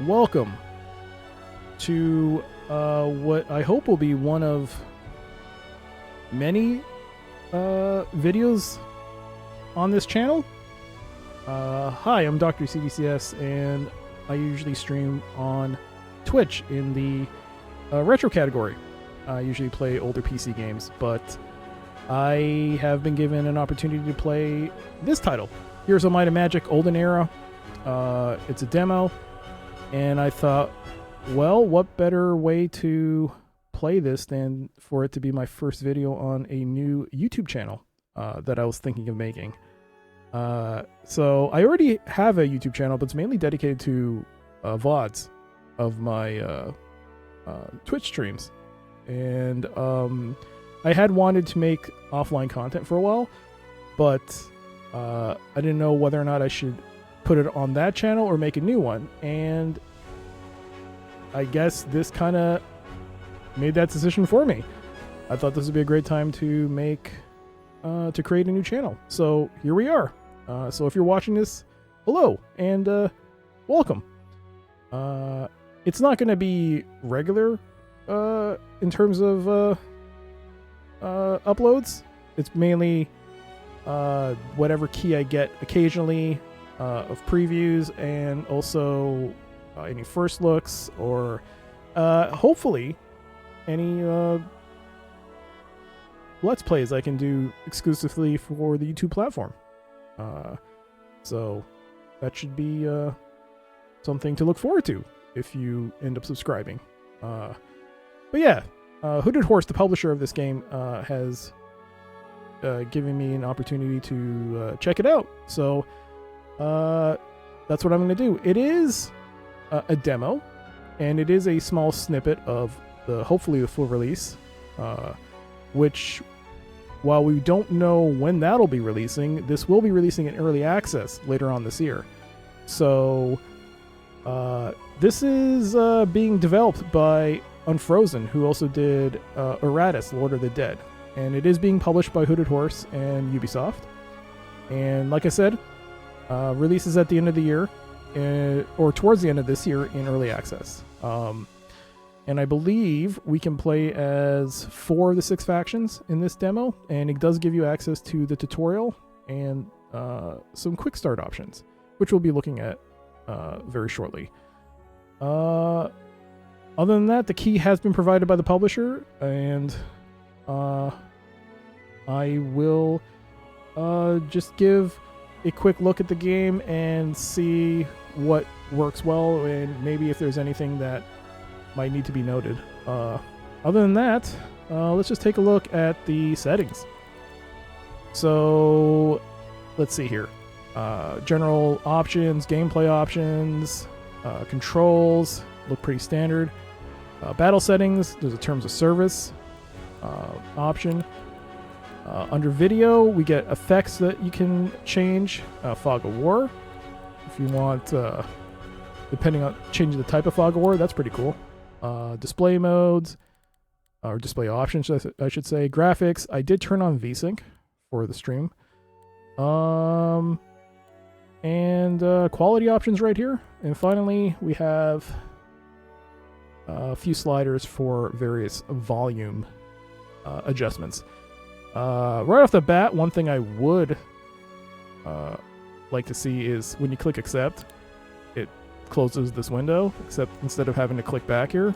welcome to what I hope will be one of many videos on this channel. Hi, I'm Dr. CDCS, and I usually stream on Twitch in the retro category. I usually play older PC games, but I have been given an opportunity to play this title, Heroes of Might and Magic Olden Era. It's a demo, and I thought, well, what better way to play this than for it to be my first video on a new YouTube channel that I was thinking of making. So I already have a YouTube channel, but it's mainly dedicated to VODs of my Twitch streams. And I had wanted to make offline content for a while, but I didn't know whether or not I should put it on that channel or make a new one. And I guess this kind of made that decision for me. I thought this would be a great time to to create a new channel. So here we are. So if you're watching this, hello and welcome. It's not going to be regular in terms of uploads. It's mainly whatever key I get occasionally of previews, and also any first looks, or hopefully any Let's Plays I can do exclusively for the YouTube platform. So that should be something to look forward to if you end up subscribing. But yeah, Hooded Horse, the publisher of this game, has given me an opportunity to check it out. So that's what I'm going to do. It is a demo, and it is a small snippet of hopefully the full release, which, while we don't know when that'll be releasing, this will be releasing in early access later on this year. So this is being developed by Unfrozen, who also did Iratus, Lord of the Dead. And it is being published by Hooded Horse and Ubisoft. And like I said, releases at the end of the year, or towards the end of this year in early access. And I believe we can play as 4 of the 6 factions in this demo, and it does give you access to the tutorial and some quick start options, which we'll be looking at very shortly. Other than that, the key has been provided by the publisher, and I will just give a quick look at the game and see what works well, and maybe if there's anything that might need to be noted. Other than that, let's just take a look at the settings. So let's see here. General options, gameplay options, controls look pretty standard. Battle settings, there's a terms of service option. Under video, we get effects that you can change. Fog of War, if you want, depending on changing the type of Fog of War, that's pretty cool. Display modes, or display options, I should say. Graphics, I did turn on VSync for the stream. And quality options right here. And finally, we have a few sliders for various volume adjustments. Right off the bat, one thing I would like to see is when you click accept, it closes this window, except instead of having to click back here.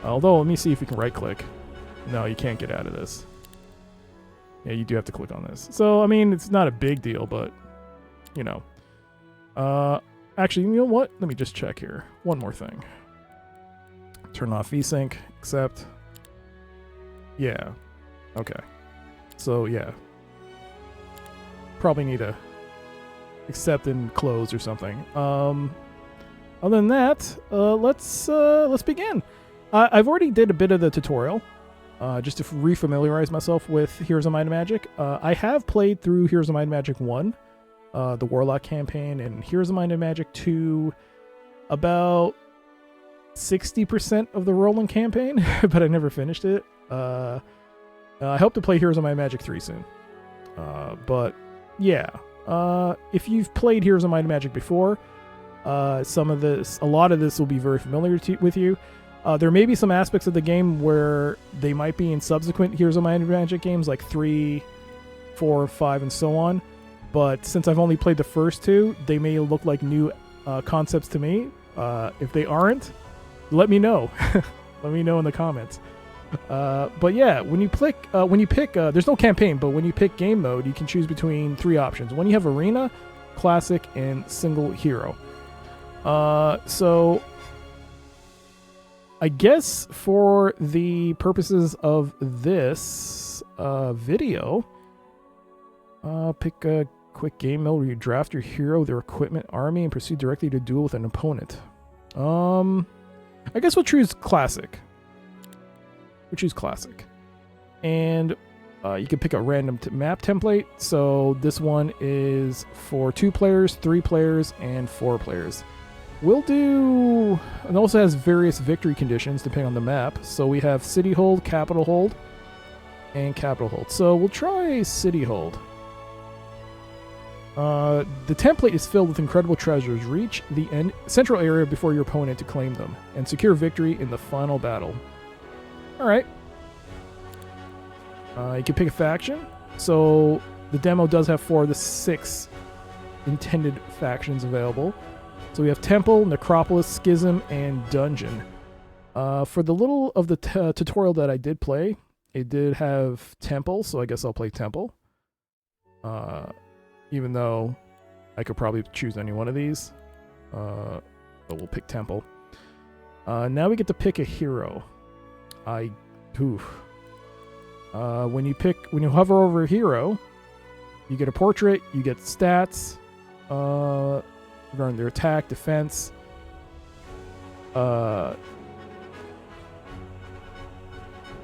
Although, let me see if you can right click. No, you can't get out of this. Yeah, you do have to click on this. So, I mean, it's not a big deal, but, you know. Actually, you know what? Let me just check here. One more thing. Turn off VSync, accept. Yeah. Okay. So, yeah. Probably need to accept and close or something. Other than that, let's begin. I've already did a bit of the tutorial, just to refamiliarize myself with Heroes of Might and Magic. I have played through Heroes of Might and Magic 1, the Warlock campaign, and Heroes of Might and Magic 2, about 60% of the Roland campaign, but I never finished it. I hope to play Heroes of Might and Magic 3 soon. But yeah, if you've played Heroes of Might and Magic before, A lot of this will be very familiar with you. There may be some aspects of the game where they might be in subsequent Heroes of Might and Magic games, like 3, 4, 5, and so on. But since I've only played the first two, they may look like new concepts to me. If they aren't, let me know. Let me know in the comments. But yeah, when you pick, there's no campaign, but when you pick game mode, you can choose between 3 options. One, you have Arena, Classic, and Single Hero. So I guess for the purposes of this video, pick a quick game mode where you draft your hero, their equipment, army, and proceed directly to duel with an opponent. I guess we'll choose Classic. And you can pick a random map template. So this one is for 2 players, 3 players, and 4 players. We'll do... It also has various victory conditions depending on the map. So we have City Hold, Capital Hold, and Capital Hold. So we'll try City Hold. The template is filled with incredible treasures. Reach the central area before your opponent to claim them, and secure victory in the final battle. Alright. You can pick a faction. So the demo does have 4 of the 6 intended factions available. So we have Temple, Necropolis, Schism, and Dungeon. For the little of the tutorial that I did play, it did have Temple, so I guess I'll play Temple. Even though I could probably choose any one of these. But we'll pick Temple. Now we get to pick a hero. When you hover over a hero, you get a portrait, you get stats, regarding their attack, defense. It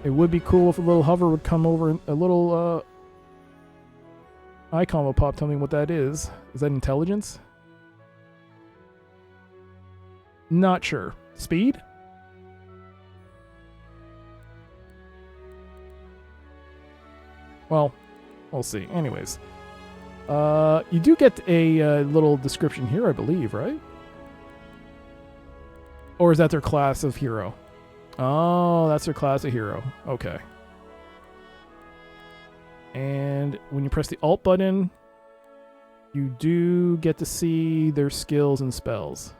would be cool if a little hover would come over and a little icon will pop telling me what that is. Is that intelligence? Not sure. Speed? Well, we'll see. Anyways. You do get a little description here, I believe, right? Or is that their class of hero? Oh, that's their class of hero. Okay. And when you press the Alt button, you do get to see their skills and spells.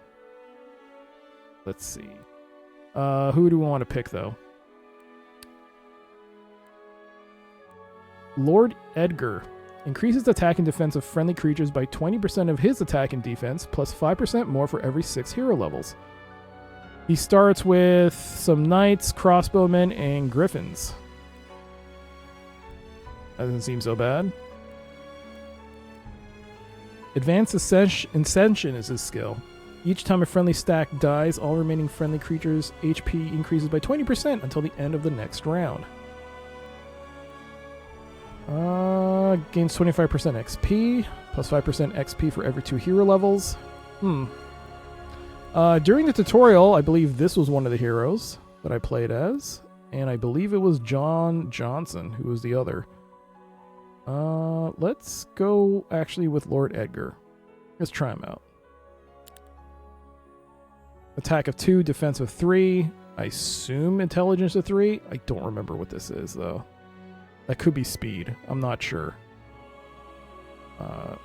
Let's see. Who do we want to pick, though? Lord Edgar increases attack and defense of friendly creatures by 20% of his attack and defense, plus 5% more for every 6 hero levels. He starts with some knights, crossbowmen, and griffins. That doesn't seem so bad. Advanced Ascension is his skill. Each time a friendly stack dies, all remaining friendly creatures' HP increases by 20% until the end of the next round. Gains 25% XP, plus 5% XP for every 2 hero levels. During the tutorial, I believe this was one of the heroes that I played as, and I believe it was John Johnson, who was the other. Let's go actually with Lord Edgar. Let's try him out. Attack of 2, defense of 3. I assume intelligence of 3. I don't remember what this is, though. That could be speed. I'm not sure. A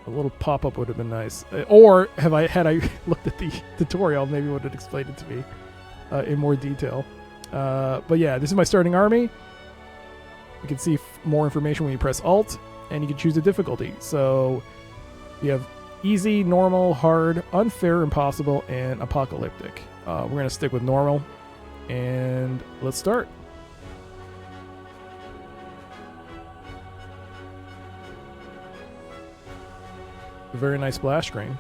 little pop-up would have been nice. Or had I looked at the tutorial, maybe it would have explained it to me in more detail. But yeah, this is my starting army. You can see more information when you press Alt, and you can choose the difficulty. So you have easy, normal, hard, unfair, impossible, and apocalyptic. We're going to stick with normal, and let's start. A very nice splash screen.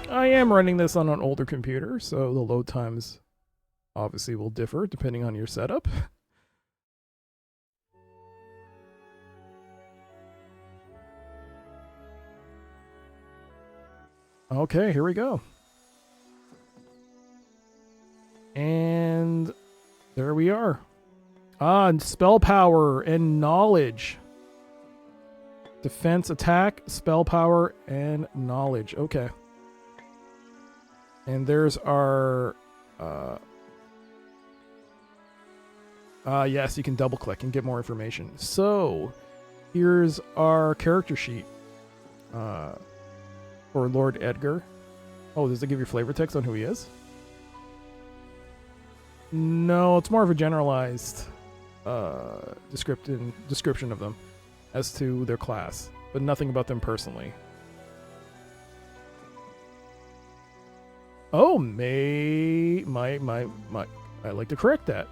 I am running this on an older computer, so the load times obviously will differ depending on your setup. Okay, here we go. And there we are. And spell power and knowledge. Defense, attack, spell power, and knowledge. Okay. And there's our... yes, you can double click and get more information. So, here's our character sheet for Lord Edgar. Oh, does it give you flavor text on who he is? No, it's more of a generalized description of them as to their class, but nothing about them personally. Oh, I like to correct that.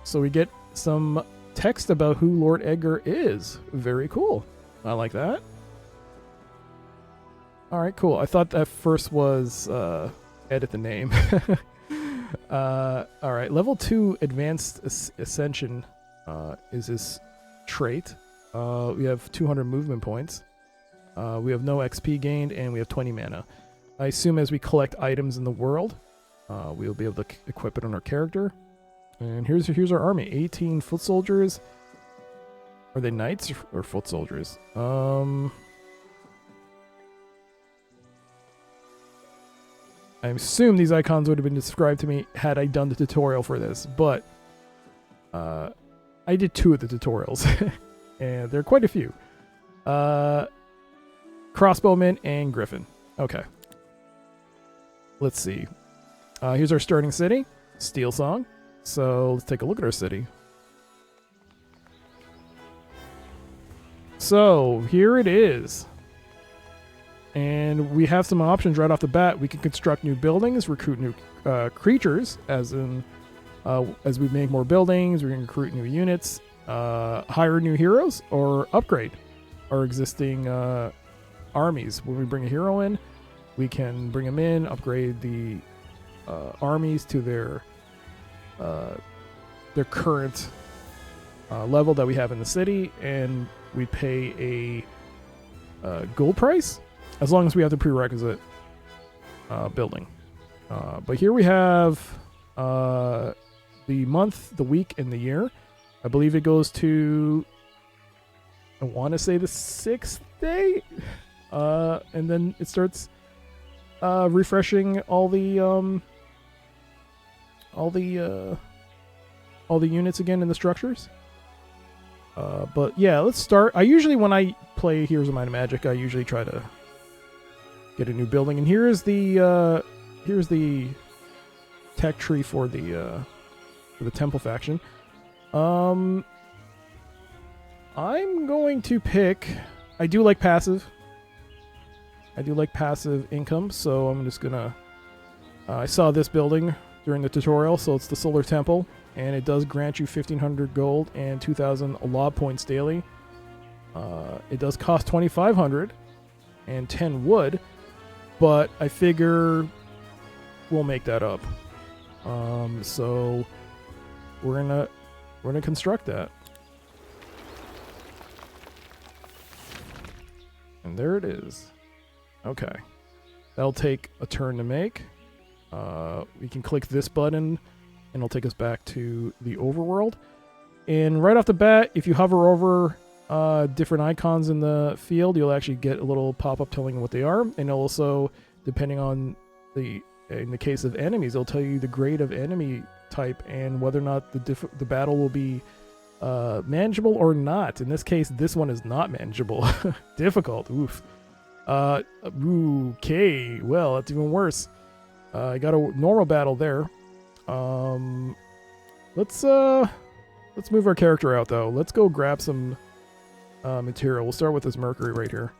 So we get some text about who Lord Edgar is. Very cool. I like that. All right, cool. I thought that first was edit the name. All right, level 2 advanced ascension is his trait. We have 200 movement points. We have no XP gained, and we have 20 mana. I assume as we collect items in the world, we'll be able to equip it on our character. And here's our army: 18 foot soldiers. Are they knights or foot soldiers? I assume these icons would have been described to me had I done the tutorial for this, but I did 2 of the tutorials, and there are quite a few. Crossbowman and Griffin. Okay. Let's see. Here's our starting city, Steel Song. So let's take a look at our city. So here it is. And we have some options right off the bat. We can construct new buildings, recruit new creatures, as we make more buildings, we can recruit new units, hire new heroes, or upgrade our existing armies. When we bring a hero in, we can bring them in, upgrade the armies to their current level that we have in the city, and we pay a gold price as long as we have the prerequisite building. But here we have the month, the week, and the year. I believe it goes to, I want to say, the 6th day, and then it starts refreshing all the units again in the structures. But yeah, let's start. I usually, when I play Heroes of Might and Magic, I usually try to get a new building. And here's the tech tree for the temple faction. I'm going to pick. I do like passive income, so I'm just gonna. I saw this building during the tutorial, so it's the Solar Temple, and it does grant you 1,500 gold and 2,000 law points daily. It does cost 2,500 and 10 wood, but I figure we'll make that up. So we're gonna construct that, and there it is. Okay, that'll take a turn to make. We can click this button, and it'll take us back to the overworld. And right off the bat, if you hover over different icons in the field, you'll actually get a little pop-up telling you what they are. And also, depending on in the case of enemies, it'll tell you the grade of enemy type and whether or not the battle will be manageable or not. In this case, this one is not manageable. Difficult. Oof. Okay. Well, that's even worse. I got a normal battle there. Let's move our character out though. Let's go grab some material. We'll start with this mercury right here.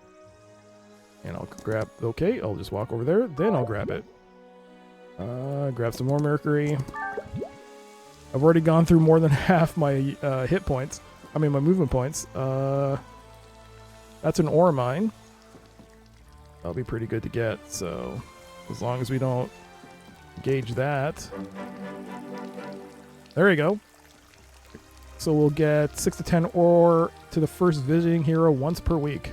And I'll grab, okay, I'll just walk over there, then I'll grab it. Grab some more mercury. I've already gone through more than half my hit points. I mean, my movement points. That's an ore mine. That'll be pretty good to get, so as long as we don't gauge that. There we go. So we'll get 6 to 10 ore to the first visiting hero once per week.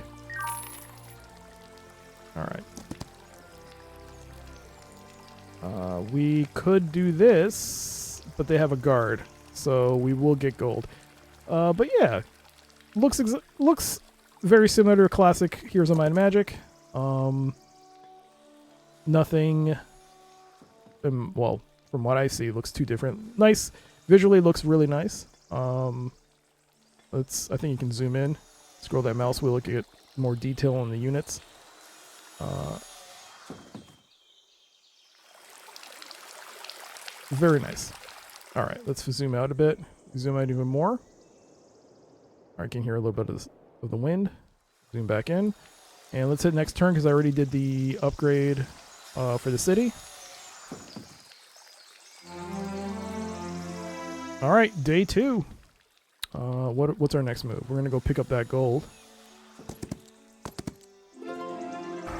Alright. We could do this, but they have a guard, so we will get gold. But yeah, looks very similar to classic Heroes of Might and Magic. Nothing, well, from what I see, looks too different. Nice. Visually looks really nice. I think you can zoom in. Scroll that mouse wheel, look at more detail on the units. Very nice. All right, let's zoom out a bit. Zoom out even more. All right, can hear a little bit of the wind. Zoom back in. And let's hit next turn because I already did the upgrade for the city. All right, day 2. What's our next move? We're going to go pick up that gold.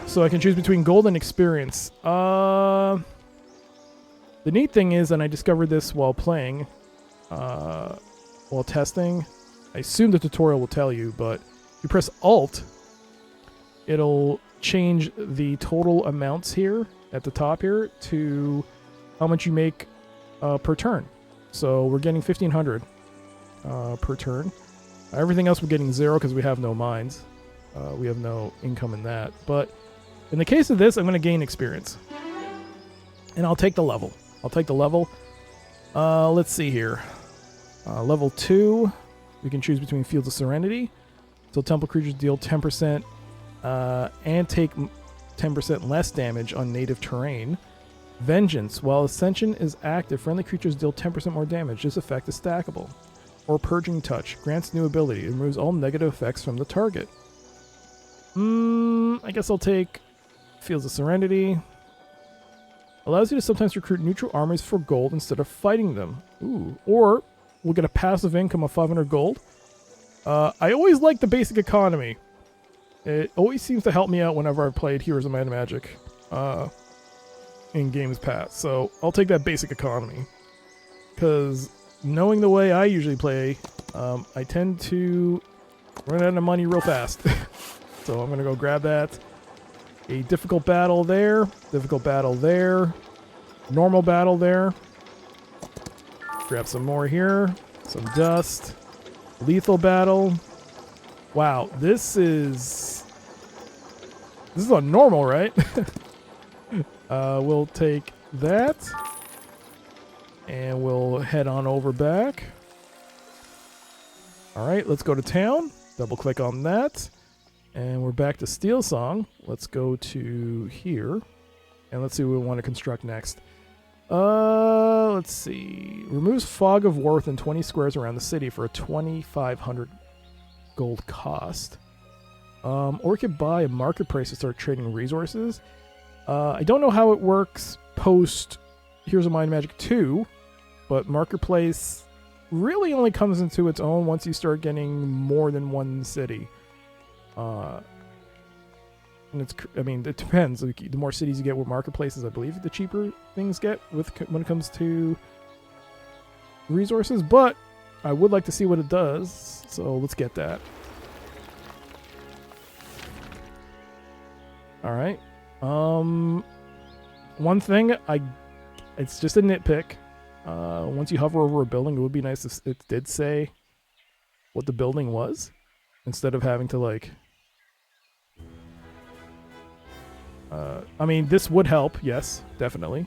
So I can choose between gold and experience. The neat thing is, and I discovered this while playing, while testing, I assume the tutorial will tell you, but if you press Alt, it'll change the total amounts here at the top here to how much you make per turn. So we're getting 1,500 per turn. Everything else we're getting 0 because we have no mines. We have no income in that. But in the case of this, I'm going to gain experience. And I'll take the level. Let's see here. Level 2, we can choose between Fields of Serenity. So temple creatures deal 10% and take 10% less damage on native terrain. Vengeance. While Ascension is active, friendly creatures deal 10% more damage. This effect is stackable. Or Purging Touch. Grants new ability. It removes all negative effects from the target. I guess I'll take Fields of Serenity. Allows you to sometimes recruit neutral armies for gold instead of fighting them. Ooh. Or we'll get a passive income of 500 gold. I always like the basic economy. It always seems to help me out whenever I've played Heroes of Might and Magic in games past. So I'll take that basic economy. Because knowing the way I usually play, I tend to run out of money real fast. So I'm going to go grab that. A difficult battle there. Difficult battle there. Normal battle there. Grab some more here. Some dust. Lethal battle. Wow, this is on normal, right? We'll take that. And we'll head on over back. Alright, let's go to town. Double click on that. And we're back to Steel Song. Let's go to here. And let's see what we want to construct next. Let's see. Removes Fog of War within 20 squares around the city for a 2,500 gold cost. Or we could buy a marketplace to start trading resources. I don't know how it works post Heroes of Might and Magic 2, but marketplace really only comes into its own once you start getting more than one city. And it depends. Like, the more cities you get with marketplaces, I believe the cheaper things get when it comes to resources. But I would like to see what it does, so let's get that. All right. One thing it's just a nitpick. Once you hover over a building, it would be nice if it did say what the building was, instead of having to like. This would help, yes, definitely.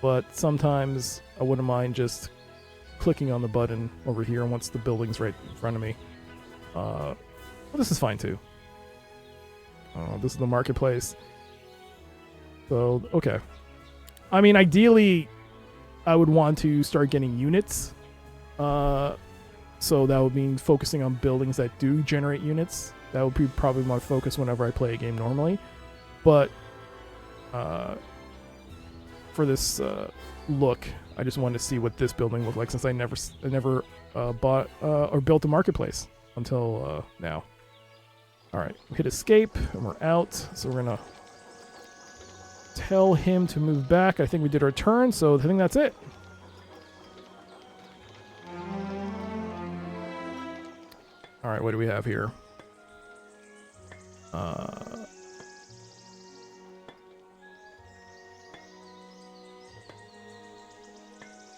But sometimes I wouldn't mind just clicking on the button over here once the building's right in front of me. Well, this is fine too. This is the marketplace. So, okay. Ideally, I would want to start getting units. So that would mean focusing on buildings that do generate units. That would be probably my focus whenever I play a game normally. But for this look, I just wanted to see what this building looked like, since I never bought or built a marketplace until now. All right, we hit escape and we're out. So we're gonna tell him to move back. I think we did our turn, so I think that's it. All right, what do we have here?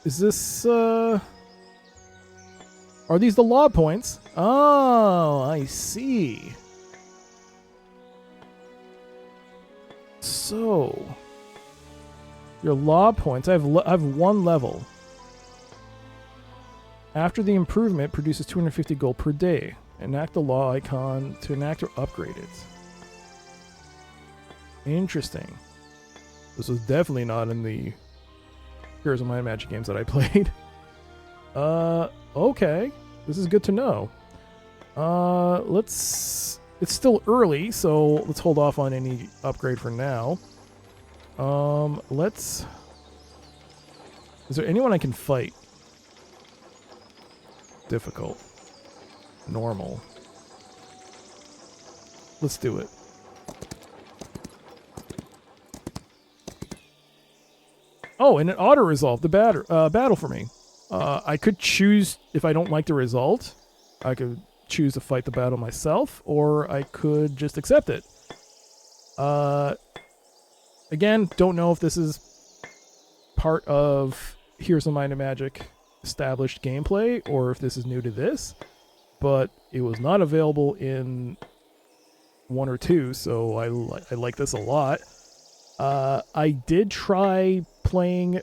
Is this, are these the law points? Oh, I see. So, your law points. I have 1 level. After the improvement, produces 250 gold per day. Enact the law icon to enact or upgrade it. Interesting. This was definitely not in the Heroes of Might and Magic games that I played. Okay. This is good to know. It's still early, so let's hold off on any upgrade for now. Is there anyone I can fight? Difficult. Normal. Let's do it. Oh, and it auto-resolved the battle for me. I could choose, if I don't like the result, I could choose to fight the battle myself, or I could just accept it. Again, don't know if this is part of Heroes of Might and Magic established gameplay, or if this is new to this, but it was not available in 1 or 2, so I like this a lot. I did try playing.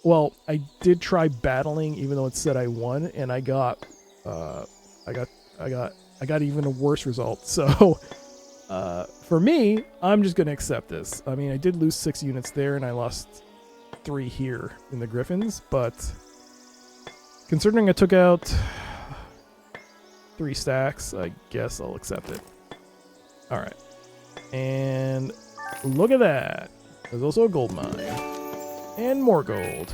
Well, I did try battling, even though it said I won, and I got even a worse result. So, for me, I'm just gonna accept this. I mean, I did lose 6 units there, and I lost 3 here in the Griffins, but considering I took out 3 stacks, I guess I'll accept it. All right, and look at that. There's also a gold mine. And more gold.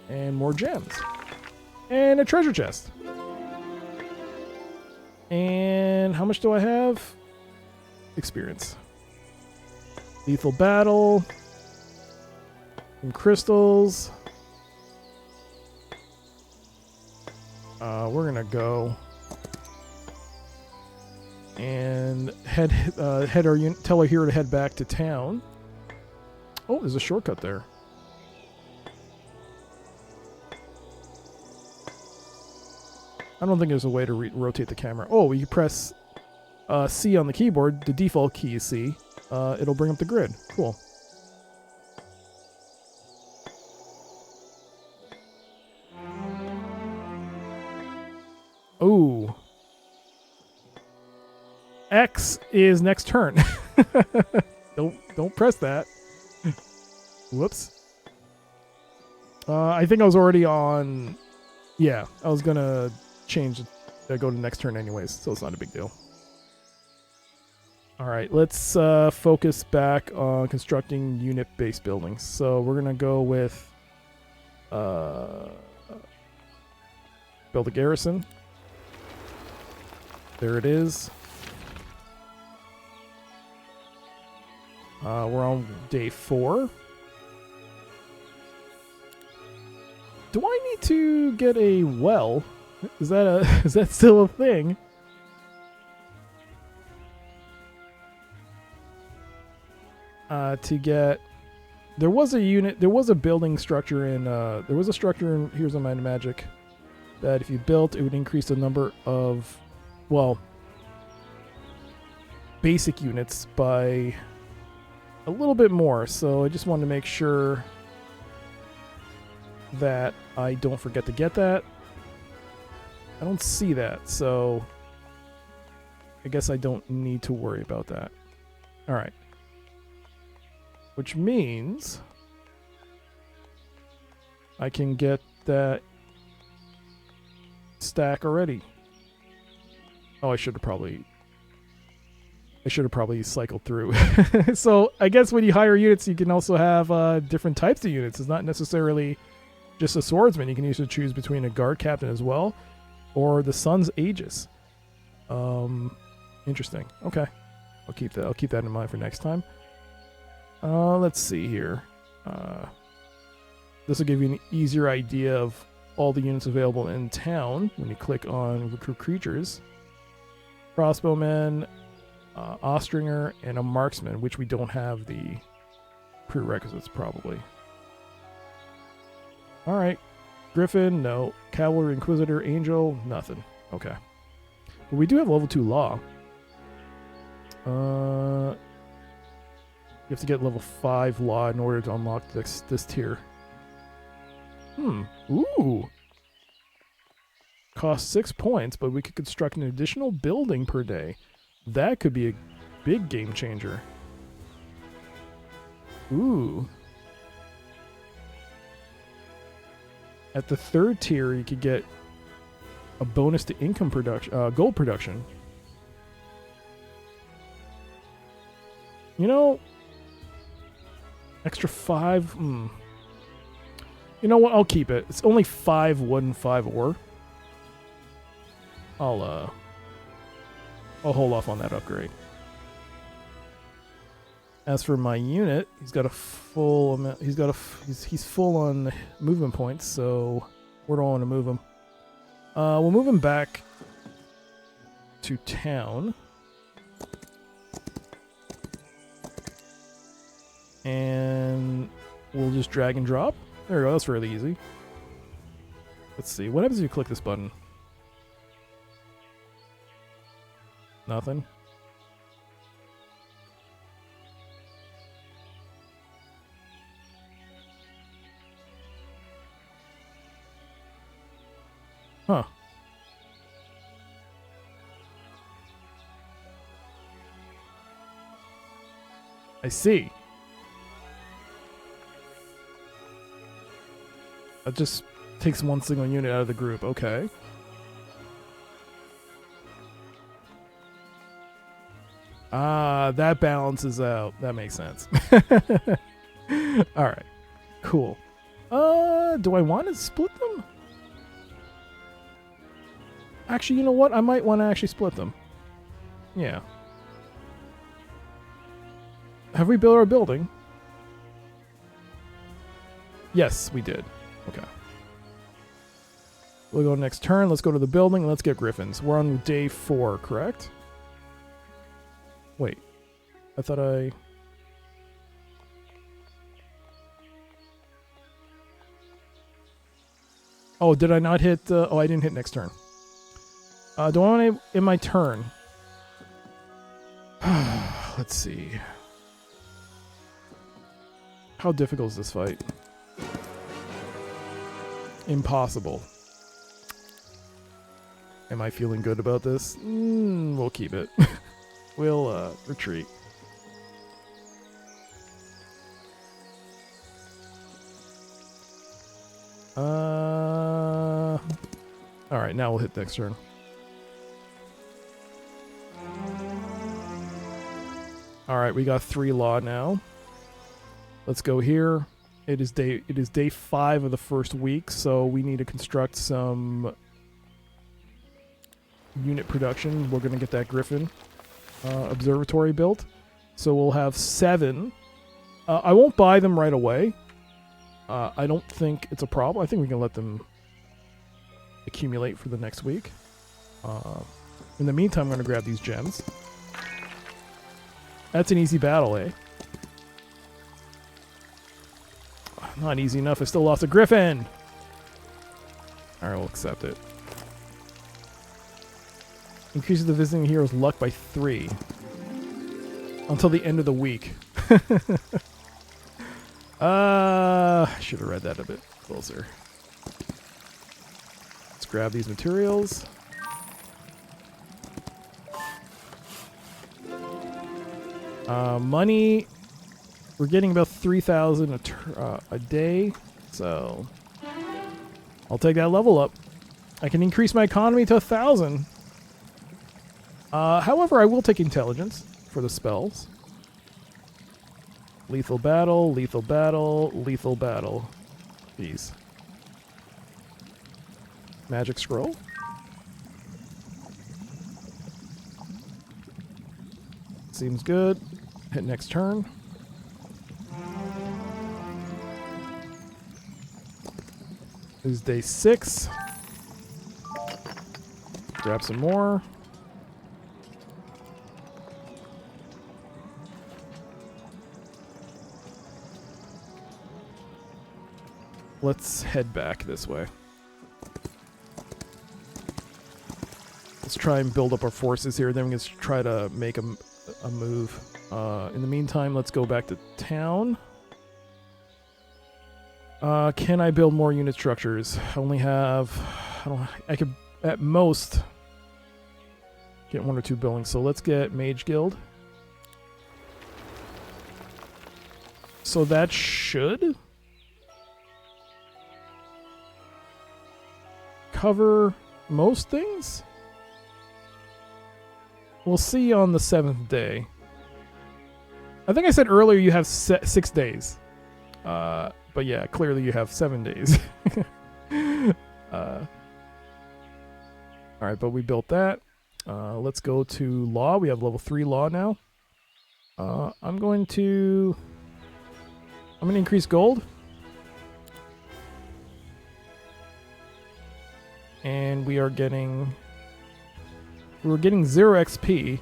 And more gems. And a treasure chest. And how much do I have? Experience. Lethal battle. Some crystals. We're gonna go and tell our hero to head back to town. Oh, there's a shortcut there. I don't think there's a way to rotate the camera. Oh, you press C on the keyboard. The default key is C. It'll bring up the grid. Cool. Ooh. X is next turn. Don't press that. Whoops. I think I was already on. Yeah, I was gonna change. Go to next turn anyways, so it's not a big deal. All right, let's focus back on constructing unit-based buildings. So we're gonna go with build a garrison. There it is. We're on day 4. Do I need to get a well? Is that still a thing? To get, there was a building structure in there was a structure in Heroes of Might and Magic that if you built, it would increase the number of, well, basic units by a little bit more. So I just wanted to make sure that I don't forget to get that. I don't see that, so I guess I don't need to worry about that. All right. Which means I can get that stack already. Oh, I should have probably cycled through. So I guess when you hire units, you can also have different types of units. It's not necessarily just a swordsman. You can usually choose between a guard captain as well, or the Sun's Aegis. Interesting. Okay, I'll keep that in mind for next time. Let's see here. This will give you an easier idea of all the units available in town when you click on recruit creatures. Crossbowmen, Austringer, and a marksman, which we don't have the prerequisites probably. All right, Griffin, no. Cavalry, Inquisitor, Angel, nothing. Okay, but we do have level 2 law. You have to get level 5 law in order to unlock this tier. Ooh. Costs 6 points, but we could construct an additional building per day. That could be a big game changer. Ooh. At the 3rd tier, you could get a bonus to income production, gold production. You know, extra 5. You know what? I'll keep it. It's only 5 wood and 5 ore. I'll hold off on that upgrade. As for my unit, he's got a full amount. He's full on movement points, so where do I want to move him? We'll move him back to town. And we'll just drag and drop. There we go, that's really easy. Let's see, what happens if you click this button? Nothing. Huh. I see. That just takes one single unit out of the group. Okay. Ah, that balances out. That makes sense. Alright. Cool. Do I want to split them? Actually, you know what? I might want to actually split them. Yeah. Have we built our building? Yes, we did. Okay. We'll go next turn. Let's go to the building. Let's get griffins. We're on day 4, correct? Wait. I thought I... Oh, did I not hit... oh, I didn't hit next turn. Do I want to... In my turn... Let's see... How difficult is this fight? Impossible. Am I feeling good about this? We'll keep it. We'll retreat. Alright, now we'll hit next turn. Alright, we got 3 law now. Let's go here. It is day 5 of the first week, so we need to construct some unit production. We're going to get that Griffin observatory built. So we'll have 7. I won't buy them right away. I don't think it's a problem. I think we can let them accumulate for the next week. In the meantime, I'm going to grab these gems. That's an easy battle, eh? Not easy enough. I still lost a griffin. Alright, we'll accept it. Increases the visiting hero's luck by 3. Until the end of the week. I should have read that a bit closer. Let's grab these materials. Money... We're getting about 3,000 a day, so I'll take that level up. I can increase my economy to 1,000. However, I will take intelligence for the spells. Lethal battle, lethal battle, lethal battle. Jeez. Magic scroll. Seems good. Hit next turn. This is day 6. Grab some more. Let's head back this way. Let's try and build up our forces here, then we can try to make a move. In the meantime, let's go back to town. Can I build more unit structures? I only have... I could, at most, get 1 or 2 buildings. So let's get Mage Guild. So that should cover most things. We'll see on the 7th day. I think I said earlier you have 6 days. But yeah, clearly you have 7 days. Alright, but we built that. Let's go to law. We have level 3 law now. I'm going to increase gold. And we were getting 0 XP.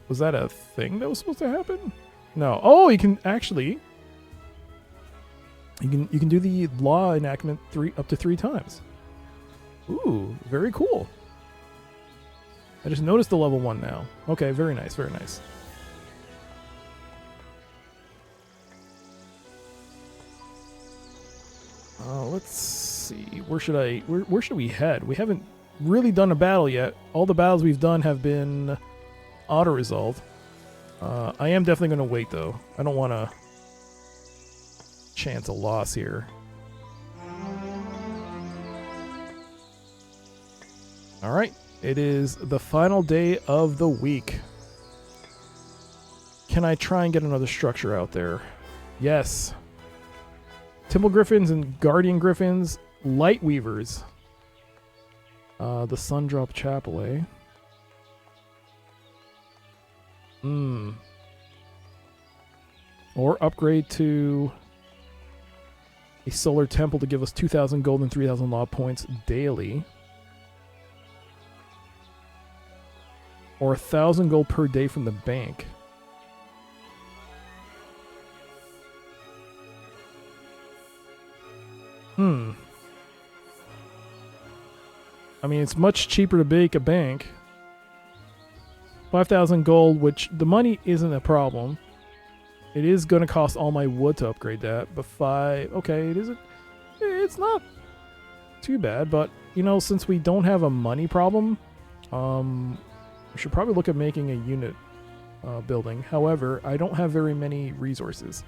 Was that a thing that was supposed to happen? No. Oh, you can actually you can do the law enactment up to 3 times. Ooh, very cool. I just noticed the level 1 now. Okay, very nice, very nice. Let's see. Where should we head? We haven't really done a battle yet. All the battles we've done have been auto-resolved. I am definitely going to wait, though. I don't want to chance a loss here. Alright, it is the final day of the week. Can I try and get another structure out there? Yes. Temple Griffins and Guardian Griffins, Light Weavers. The Sundrop Chapel, eh? Or upgrade to a solar temple to give us 2,000 gold and 3,000 law points daily. Or 1,000 gold per day from the bank. I mean, it's much cheaper to make a bank. 5,000 gold, which the money isn't a problem. It is going to cost all my wood to upgrade that, but 5... Okay, it's not too bad, but, you know, since we don't have a money problem, we should probably look at making a unit building. However, I don't have very many resources.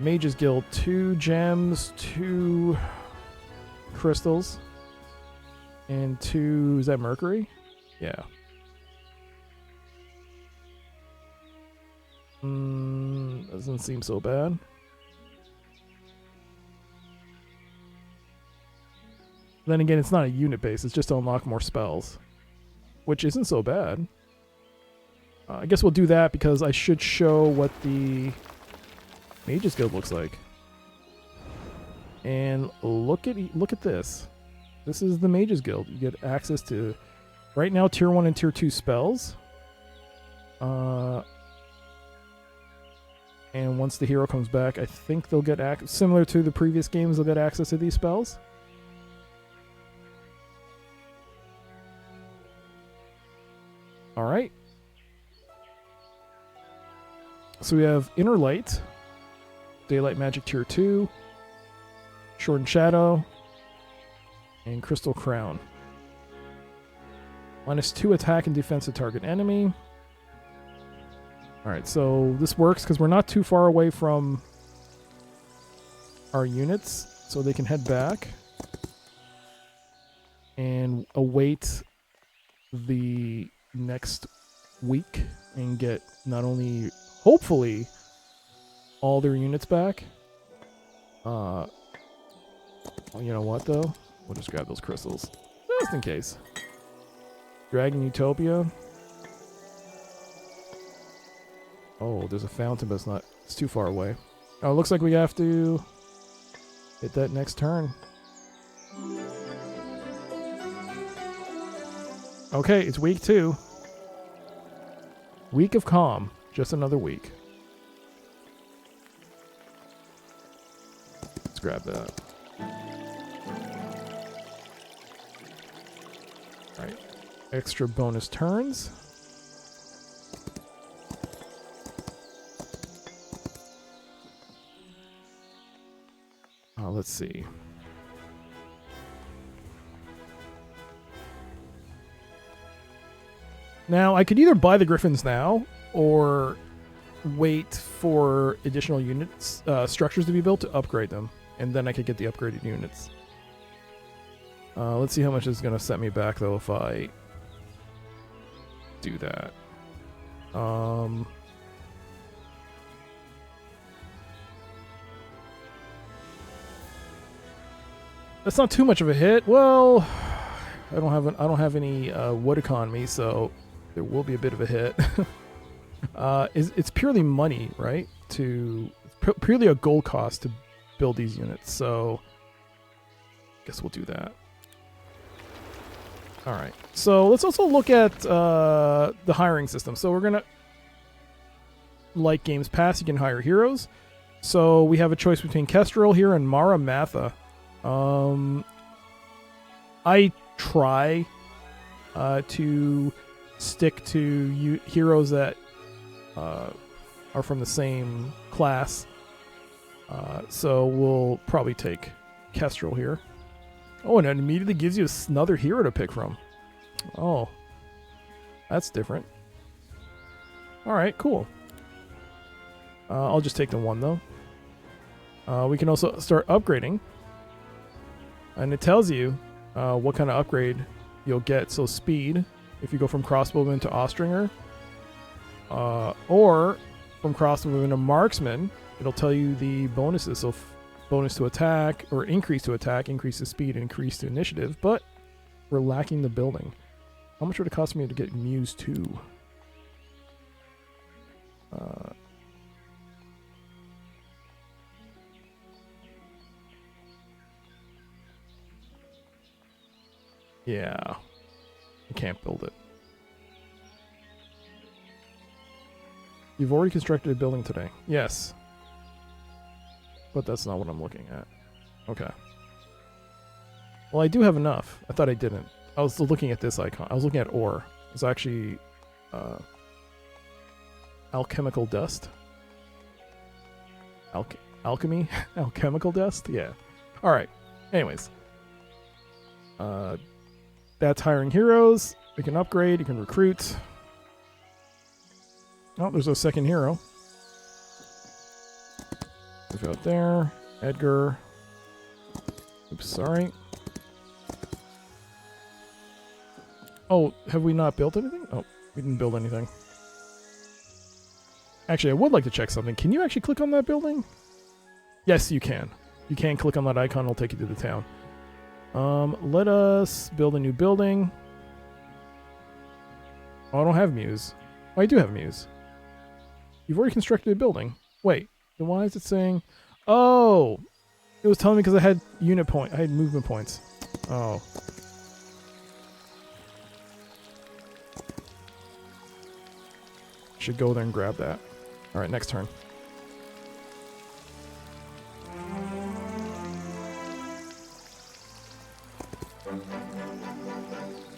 Mages Guild, 2 gems, 2 crystals, and 2... Is that mercury? Yeah. Doesn't seem so bad. Then again, it's not a unit base. It's just to unlock more spells, which isn't so bad. I guess we'll do that because I should show what the Mages Guild looks like. And look at this. This is the Mages Guild. You get access to, right now, Tier 1 and Tier 2 spells. And once the hero comes back, I think they'll get similar to the previous games, they'll get access to these spells. Alright. So we have Inner Light, Daylight Magic Tier 2, Shortened Shadow, and Crystal Crown. -2 attack and defense to target enemy. Alright, so this works because we're not too far away from our units, so they can head back and await the next week and get not only, hopefully, all their units back. You know what, though? We'll just grab those crystals, just in case. Dragon Utopia. Oh, there's a fountain, but it's too far away. Oh, it looks like we have to hit that next turn. Okay, it's week 2. Week of calm. Just another week. Let's grab that. Alright. extra bonus turns. Let's see. Now, I could either buy the Griffins now or wait for additional units, structures to be built to upgrade them, and then I could get the upgraded units. Let's see how much it's going to set me back, though, if I do that. That's not too much of a hit. Well, I don't have any wood economy, so there will be a bit of a hit. It's purely money, right? Purely a gold cost to build these units. So, I guess we'll do that. All right. So let's also look at the hiring system. So we're gonna, like Games Pass, you can hire heroes. So we have a choice between Kestrel here and Mara Matha. I try to stick to heroes that are from the same class. So we'll probably take Kestrel here. Oh, and it immediately gives you another hero to pick from. Oh, that's different. All right, cool. I'll just take the one, though. We can also start upgrading. And it tells you what kind of upgrade you'll get. So speed, if you go from crossbowman to Austringer, or from crossbowman to marksman, it'll tell you the bonuses. So bonus to attack, or increase to attack, increase to speed, increase to initiative. But we're lacking the building. How much would it cost me to get Muse 2? Yeah, I can't build it. You've already constructed a building today. Yes. But that's not what I'm looking at. Okay. Well, I do have enough. I thought I didn't. I was looking at this icon. I was looking at ore. It's actually alchemical dust. Alchemy? Alchemical dust? Yeah. Alright. Anyways. That's hiring heroes. We can upgrade. You can recruit. Oh, there's a second hero. Move out there. Edgar. Oops, sorry. Oh, have we not built anything? Oh, we didn't build anything. Actually, I would like to check something. Can you actually click on that building? Yes, you can. You can click on that icon. It'll take you to the town. Let us build a new building. Oh, I don't have Muse. Oh, I do have Muse. You've already constructed a building. Wait, then why is it saying... Oh! It was telling me because I had unit point. I had movement points. Oh. Should go there and grab that. Alright, next turn.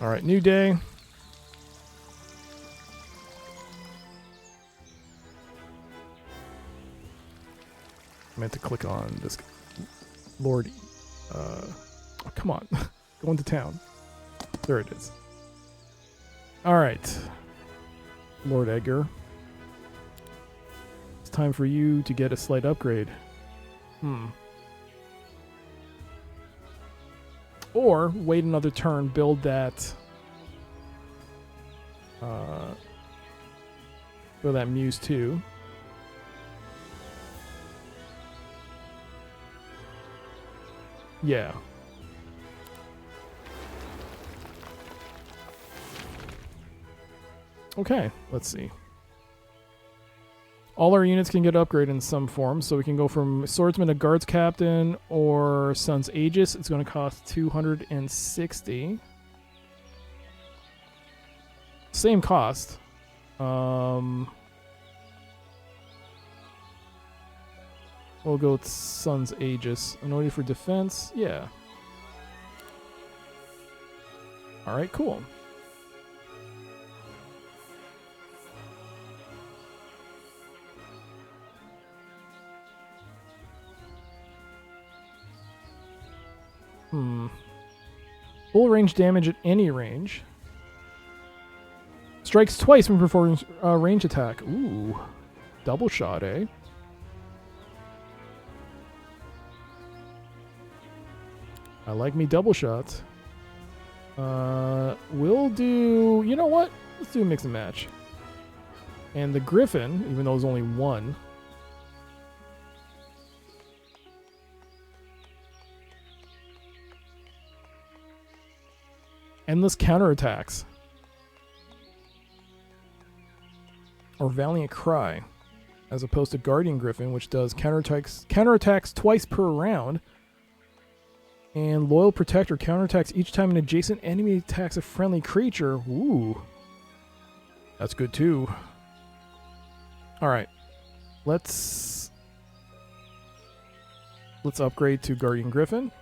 Alright, new day. I meant to click on this Lord. Oh, come on. Go into town. There it is. Alright. Lord Edgar. It's time for you to get a slight upgrade. Or wait another turn, build that Muse 2. Yeah. Okay, let's see. All our units can get upgraded in some form, so we can go from Swordsman to Guards Captain or Sun's Aegis. It's going to cost 260. Same cost. We'll go with Sun's Aegis. Anointed for defense. Yeah. Alright, cool. Full range damage at any range. Strikes twice when performing a range attack. Ooh. Double shot, eh? I like me double shots. We'll do... You know what? Let's do a mix and match. And the Griffin, even though there's only one... Endless counterattacks. Or Valiant Cry. As opposed to Guardian Griffin, which does counterattacks twice per round. And Loyal Protector counterattacks each time an adjacent enemy attacks a friendly creature. Ooh. That's good too. Alright. Let's upgrade to Guardian Griffin.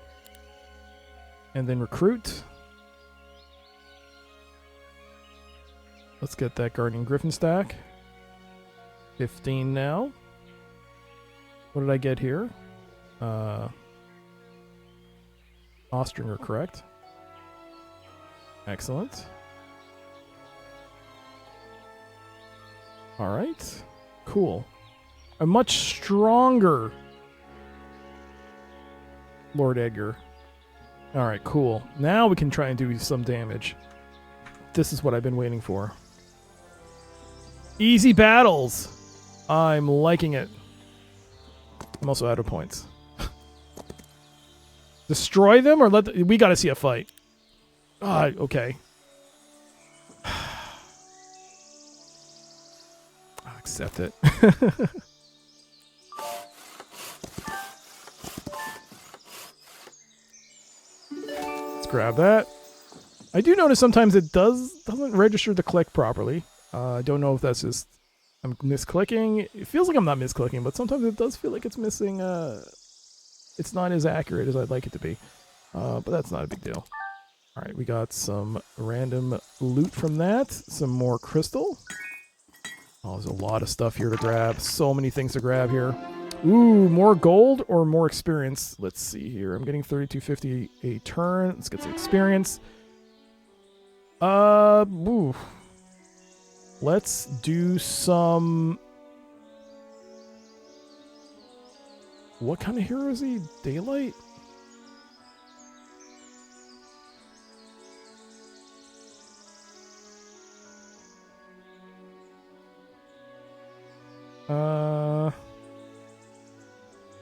And then recruit. Let's get that Guardian Griffin stack. 15 now. What did I get here? Ostringer, correct? Excellent. Alright. Cool. A much stronger Lord Edgar. Alright, cool. Now we can try and do some damage. This is what I've been waiting for. Easy battles! I'm liking it. I'm also out of points. Destroy them or let we gotta see a fight. Ah, okay. I'll accept it. Let's grab that. I do notice sometimes it doesn't register the click properly. I don't know if that's just I'm misclicking. It feels like I'm not misclicking, but sometimes it does feel like it's missing. It's not as accurate as I'd like it to be, but that's not a big deal. All right, we got some random loot from that. Some more crystal. Oh, there's a lot of stuff here to grab. So many things to grab here. Ooh, more gold or more experience? Let's see here. I'm getting 3250 a turn. Let's get some experience. Ooh. Let's do some... What kind of hero is he? Daylight?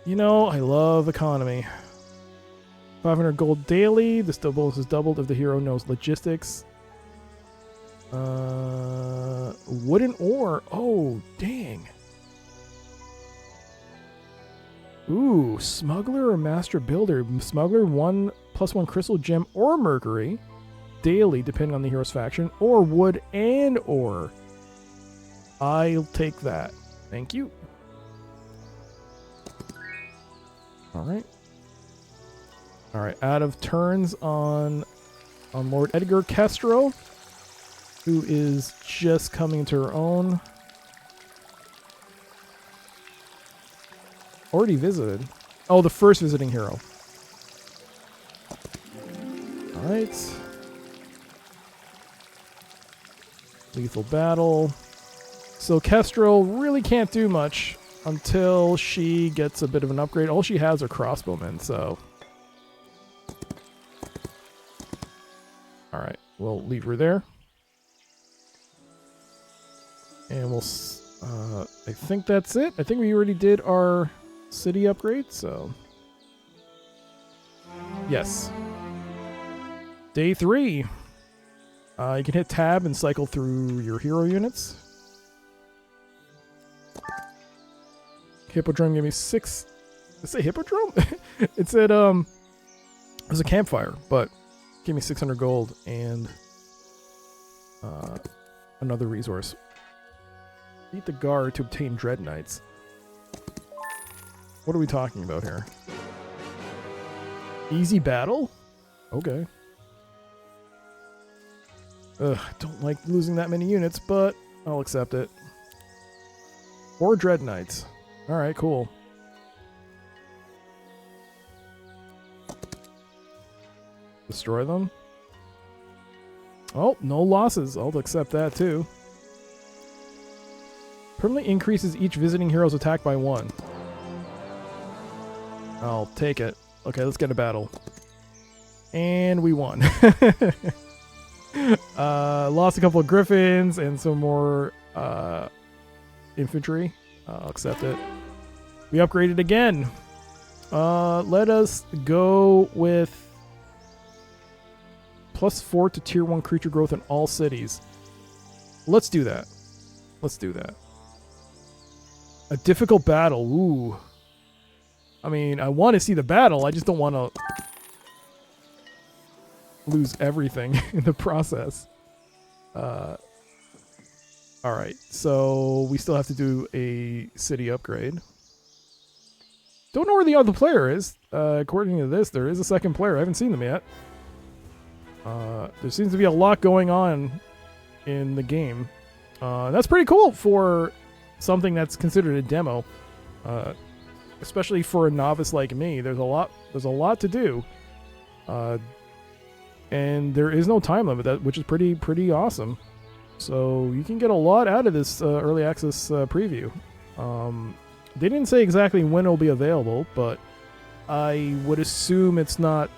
You know, I love economy. 500 gold daily. This bonus is doubled if the hero knows logistics. Wooden ore. Oh, dang. Ooh, smuggler or master builder. Smuggler 1+1 crystal gem or mercury daily, depending on the hero's faction, or wood and ore. I'll take that. Thank you. Alright. Alright, out of turns on Lord Edgar Kestrel, who is just coming into her own. Already visited. Oh, the first visiting hero. Alright. Lethal battle. So Kestrel really can't do much until she gets a bit of an upgrade. All she has are crossbowmen, so... Alright, we'll leave her there. And we'll... I think that's it. I think we already did our city upgrade, so... Yes. Day 3. You can hit tab and cycle through your hero units. Hippodrome gave me 6... Did I say Hippodrome? It said, there's a campfire, but gave me 600 gold and another resource. Beat the guard to obtain Dread Knights. What are we talking about here? Easy battle? Okay. Ugh, don't like losing that many units, but I'll accept it. Or Dread Knights. Alright, cool. Destroy them. Oh, no losses. I'll accept that too. Permanently increases each visiting hero's attack by 1. I'll take it. Okay, let's get a battle. And we won. Lost a couple of griffins and some more infantry. I'll accept it. We upgraded again. Let us go with +4 to tier 1 creature growth in all cities. Let's do that. Let's do that. A difficult battle. Ooh. I mean, I want to see the battle. I just don't want to lose everything in the process. Alright, so we still have to do a city upgrade. Don't know where the other player is. According to this, there is a second player. I haven't seen them yet. There seems to be a lot going on in the game. That's pretty cool for something that's considered a demo. Especially for a novice like me. There's a lot to do. And there is no time limit, which is pretty awesome. So you can get a lot out of this early access preview. They didn't say exactly when it'll be available, but I would assume it's not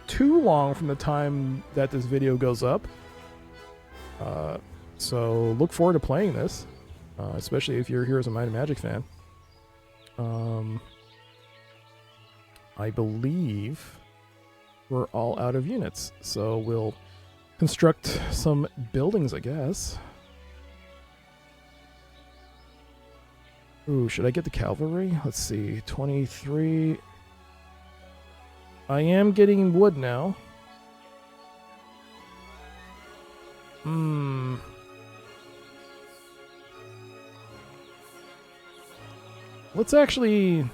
too long from the time that this video goes up. So look forward to playing this, especially if you're a Heroes of Might and Magic fan. I believe we're all out of units, so we'll construct some buildings, I guess. Ooh, should I get the cavalry? Let's see, 23. I am getting wood now. Let's actually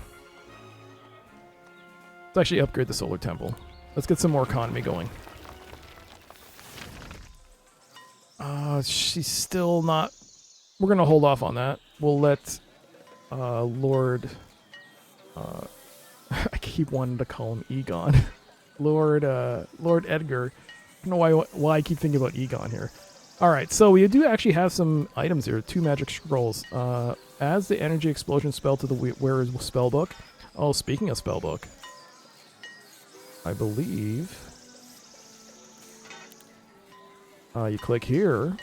upgrade the solar temple. Let's get some more economy going. She's still not... We're going to hold off on that. We'll let Lord... I keep wanting to call him Egon. Lord Edgar. I don't know why I keep thinking about Egon here. Alright, so we do actually have some items here. 2 magic scrolls. Adds the energy explosion spell to the wearer's spellbook. Oh, speaking of spellbook, I believe you click here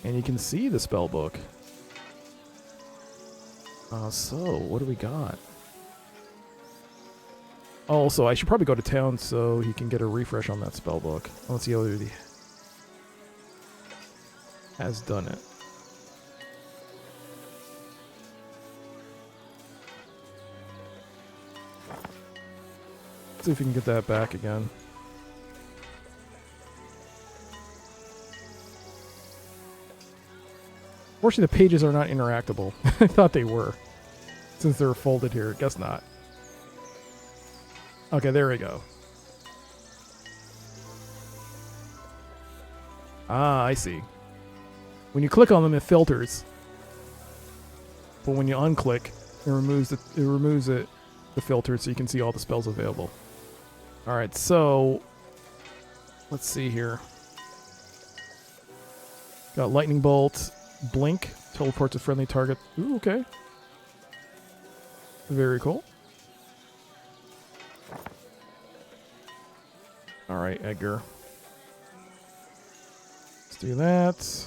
and you can see the spellbook. So what do we got? Oh, so I should probably go to town so he can get a refresh on that spellbook. Let's see how he has done it. See if we can get that back again. Fortunately, the pages are not interactable. I thought they were, since they're folded here. Guess not. Okay, there we go. Ah, I see. When you click on them, it filters. But when you unclick, it removes the filter so you can see all the spells available. Alright, so let's see here. Got Lightning Bolt, Blink, teleport to friendly target. Ooh, okay. Very cool. Alright, Edgar. Let's do that.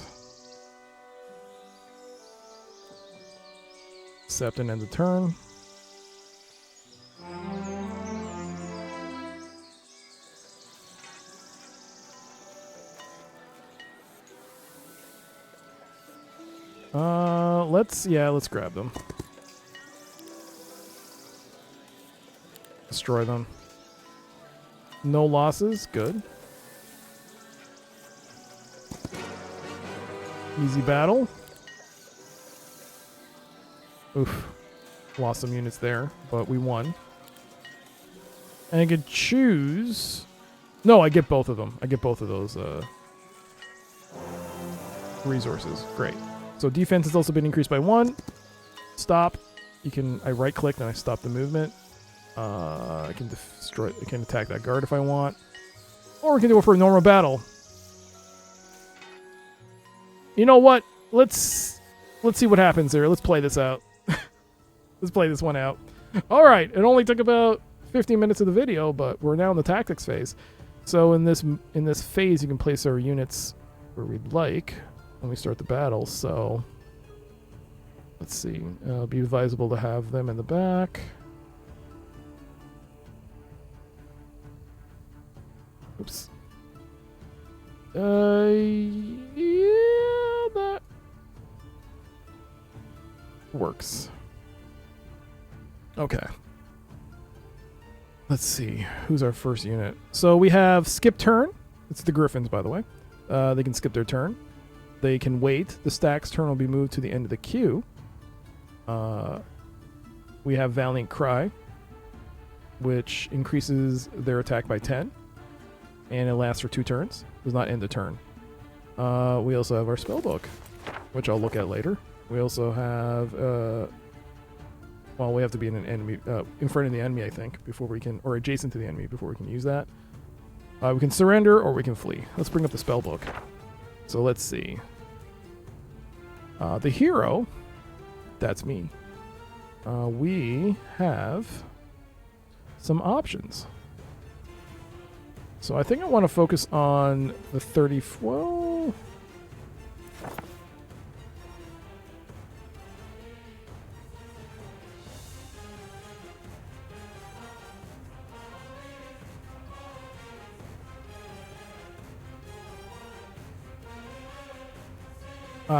Accept and end the turn. Let's grab them. Destroy them. No losses, good. Easy battle. Oof. Lost some units there, but we won. And I could choose... No, I get both of them. I get both of those resources. Great. So defense has also been increased by 1. Stop. I right click and I stop the movement. I can destroy. I can attack that guard if I want, or we can do it for a normal battle. You know what? Let's see what happens here. Let's play this out. Let's play this one out. All right. It only took about 15 minutes of the video, but we're now in the tactics phase. So in this phase, you can place our units where we'd like when we start the battle. So let's see. It'll be advisable to have them in the back. Oops. Yeah, that works. Okay. Let's see. Who's our first unit? So we have skip turn. It's the Griffins, by the way. They can skip their turn. They can wait. The stack's turn will be moved to the end of the queue. We have Valiant Cry, which increases their attack by 10. And it lasts for 2 turns. Does not end the turn. We also have our spellbook, which I'll look at later. We also have, well, we have to be in an enemy, in front of the enemy, I think, before we can, or adjacent to the enemy before we can use that. We can surrender or we can flee. Let's bring up the spellbook. So let's see. The hero, that's me. We have some options. So I think I want to focus on the 30. Well,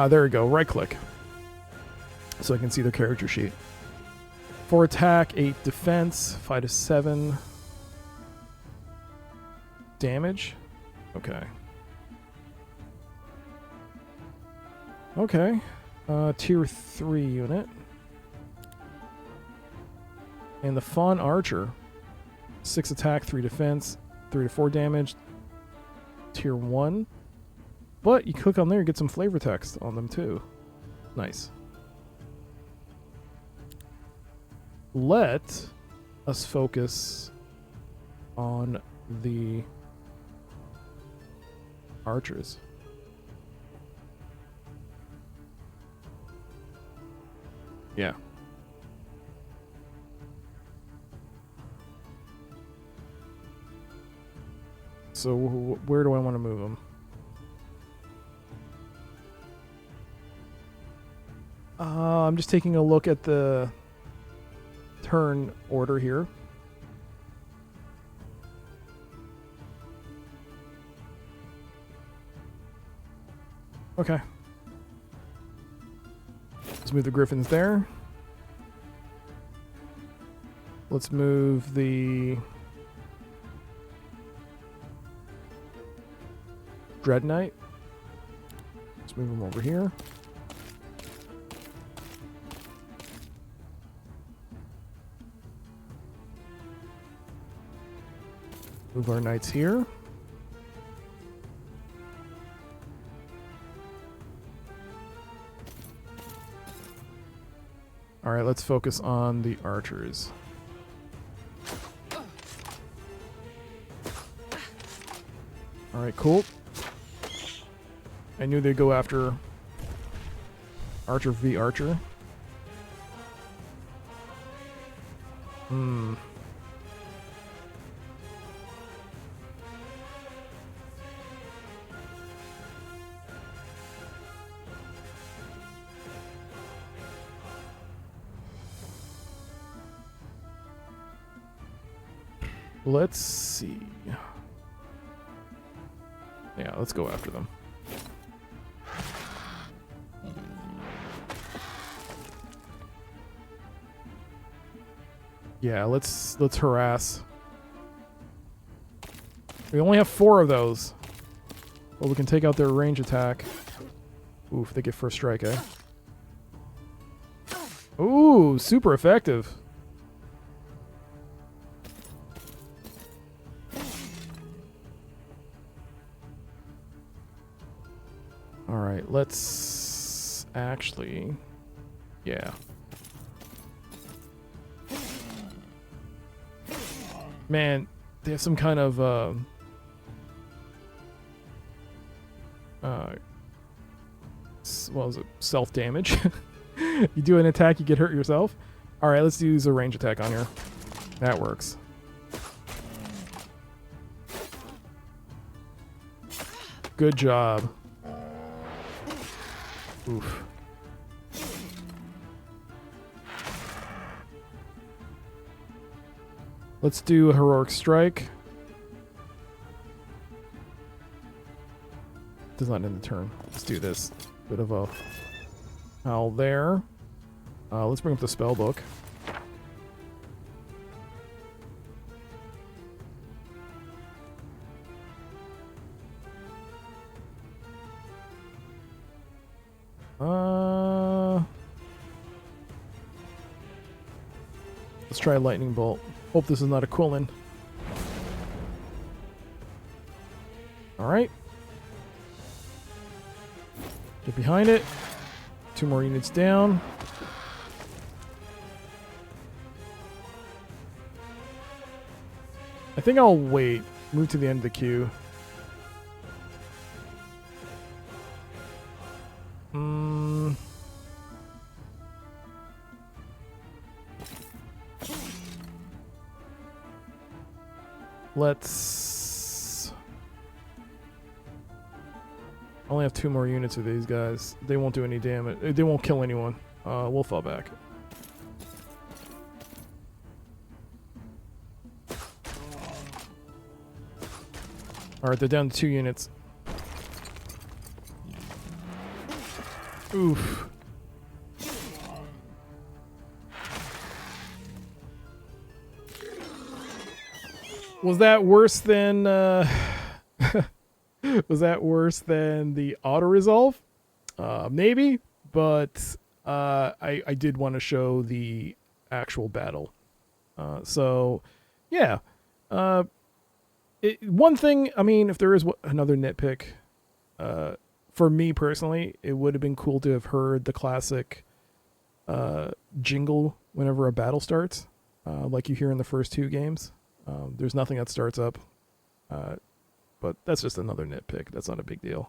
there we go. Right click. So I can see their character sheet. 4 attack, 8 defense, 5 to 7 damage. Okay. Okay. Tier 3 unit. And the Fawn Archer. 6 attack, 3 defense, 3 to 4 damage. Tier 1. But you click on there and get some flavor text on them too. Nice. Let us focus on the archers. Yeah. So where do I want to move them? I'm just taking a look at the turn order here. Okay. Let's move the Griffins there. Let's move the Dread Knight. Let's move him over here. Move our knights here. All right, let's focus on the archers. All right, cool. I knew they'd go after Archer v. Archer. Let's see. Yeah, let's go after them. Yeah, let's harass. We only have 4 of those. But we can take out their range attack. Oof, they get first strike, eh? Ooh, super effective. Alright, let's actually... Yeah. Man, they have some kind of what was it? Self-damage. You do an attack, you get hurt yourself. All right, let's use a range attack on here. That works. Good job. Oof. Let's do a heroic strike. Does not end the turn. Let's do this. Bit of a howl there. Let's bring up the spell book. Let's try a lightning bolt. Hope this is not a Quillen. Alright. Get behind it. 2 more units down. I think I'll wait. Move to the end of the queue. Let's... I only have 2 more units of these guys. They won't do any damage. They won't kill anyone. We'll fall back. Alright, they're down to 2 units. Oof. Was that worse than was that worse than the auto resolve? Maybe, but I did want to show the actual battle. So yeah. One thing, I mean, if there is another nitpick, for me personally, it would have been cool to have heard the classic jingle whenever a battle starts, like you hear in the first 2 games. There's nothing that starts up, but that's just another nitpick. That's not a big deal.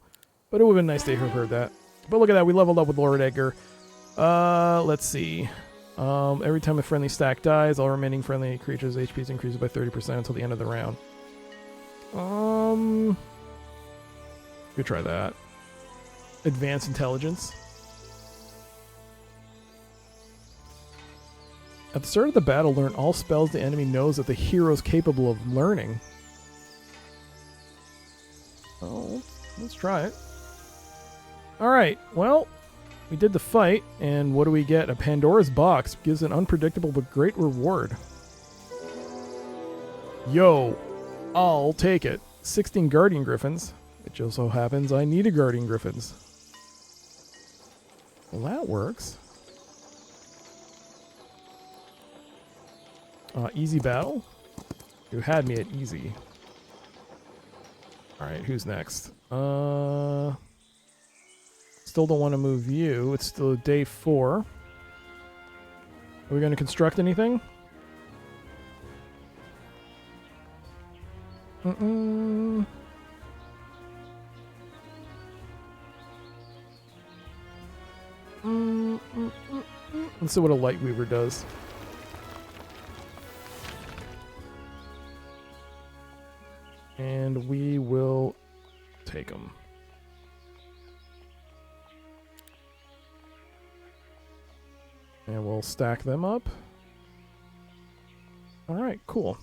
But it would have been nice to have heard that. But look at that, we leveled up with Lord Edgar. Let's see. Every time a friendly stack dies, all remaining friendly creatures' HP increases by 30% until the end of the round. Could try that. Advanced intelligence. At the start of the battle, learn all spells the enemy knows that the hero is capable of learning. Oh, let's try it. Alright, well, we did the fight, and what do we get? A Pandora's box gives an unpredictable but great reward. Yo, I'll take it. 16 Guardian Griffins. It just so happens I need a Guardian Griffins. Well, that works. Easy battle? You had me at easy. Alright, who's next? Still don't want to move you. It's still day 4. Are we going to construct anything? Let's see what a Light Weaver does. And we will take them. And we'll stack them up. Alright, cool.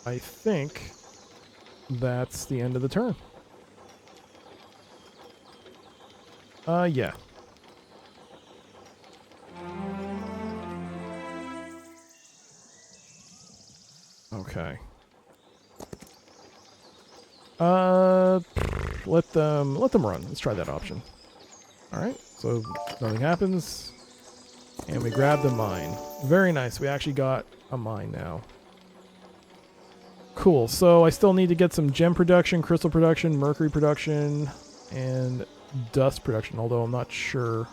I think that's the end of the turn. Yeah. Okay. Let them run. Let's try that option. Alright, so nothing happens. And we grab the mine. Very nice. We actually got a mine now. Cool. So I still need to get some gem production, crystal production, mercury production, and dust production, although I'm not sure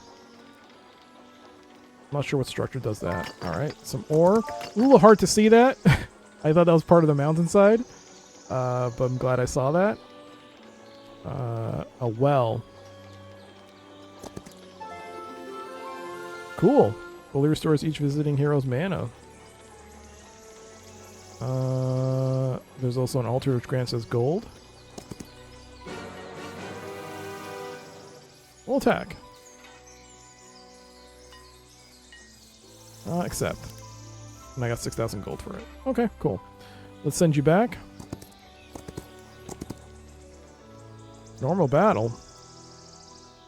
not sure what structure does that. All right, some ore. A little hard to see that. I thought that was part of the mountainside, but I'm glad I saw that. A well. Cool. Fully restores each visiting hero's mana. There's also an altar which grants us gold. We'll attack. Accept. And I got 6,000 gold for it. Okay, cool. Let's send you back. Normal battle.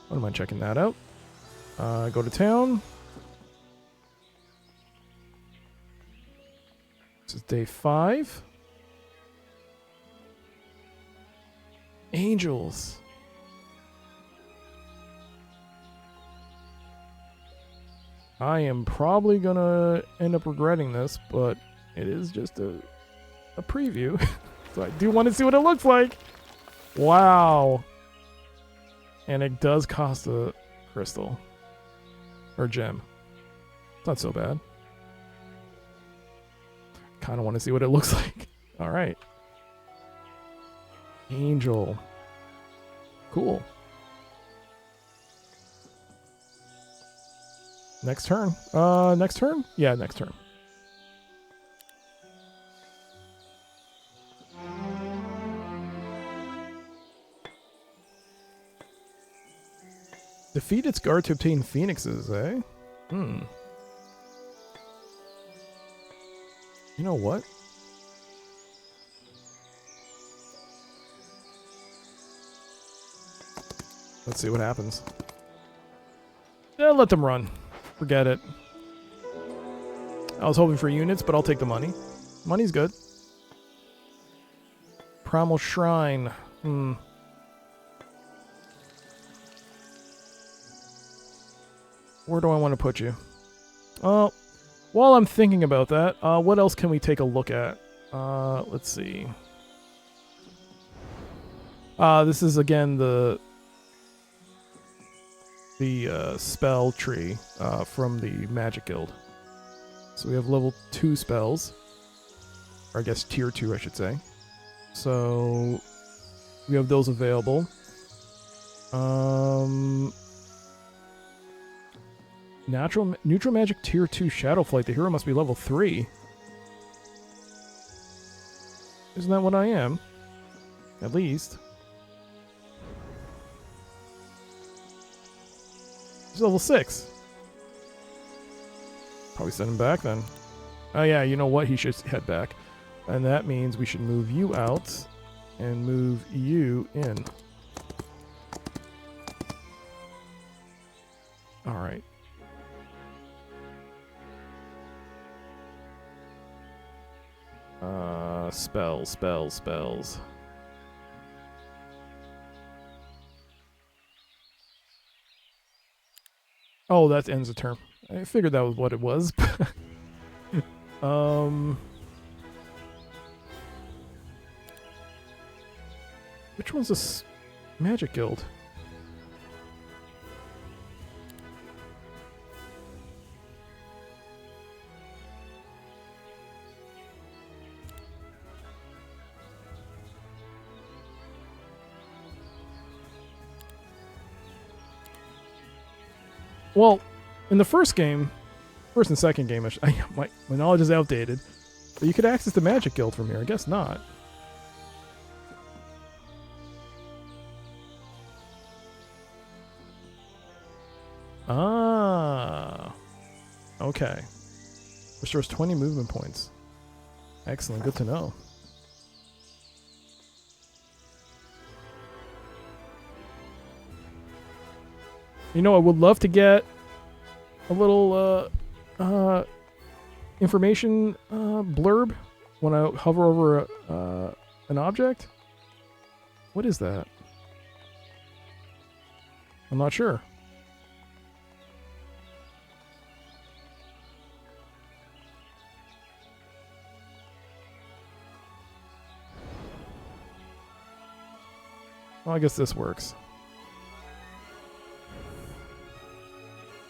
I don't mind checking that out. Go to town. This is day 5. Angels. I am probably gonna end up regretting this, but it is just a preview. So I do want to see what it looks like. Wow. And it does cost a crystal. Or gem. It's not so bad. Kind of want to see what it looks like. Alright. Angel. Cool. Next turn. Next turn? Yeah, next turn. Defeat its guard to obtain phoenixes, eh? You know what? Let's see what happens. Yeah, let them run. Forget it. I was hoping for units, but I'll take the money. Money's good. Primal Shrine. Where do I want to put you? Well, while I'm thinking about that, what else can we take a look at? Let's see. This is again the spell tree from the Magic Guild. So we have level 2 spells. Or I guess tier 2, I should say. So we have those available. Neutral Magic tier 2 Shadow Flight. The hero must be level 3. Isn't that what I am? At least. He's level 6. Probably send him back then. Oh yeah, you know what? He should head back. And that means we should move you out and move you in. Alright. Spells. Oh, that ends the turn. I figured that was what it was. Which one's this Magic Guild? Well, in the first and second game, my knowledge is outdated. But you could access the Magic Guild from here. I guess not. Ah. Okay. Restores 20 movement points. Excellent. Good to know. You know, I would love to get a little information blurb when I hover over an object. What is that? I'm not sure. Well, I guess this works.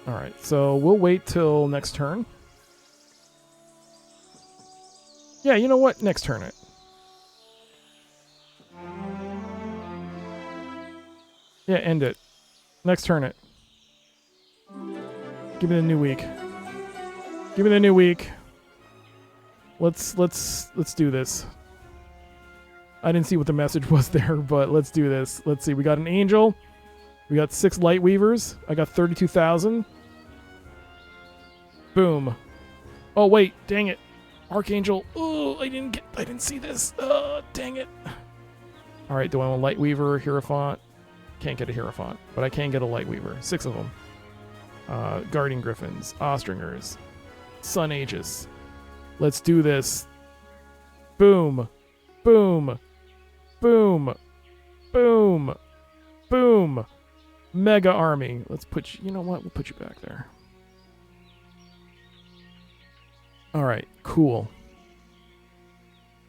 Alright, so we'll wait till next turn. Yeah, you know what? Next turn it. Yeah, end it. Next turn it. Give me the new week. Give me the new week. Let's do this. I didn't see what the message was there, but let's do this. Let's see. We got an angel. We got 6 light weavers. I got 32,000. Boom. Oh wait, dang it. Archangel. Oh, I didn't see this. Dang it. All right, do I want light weaver, hierophant? Can't get a hierophant, but I can get a light weaver. 6 of them. Guardian griffins, ostringers, sun aegis. Let's do this. Boom. Boom. Boom. Boom. Boom. Mega army. Let's put you know what? We'll put you back there. All right, cool.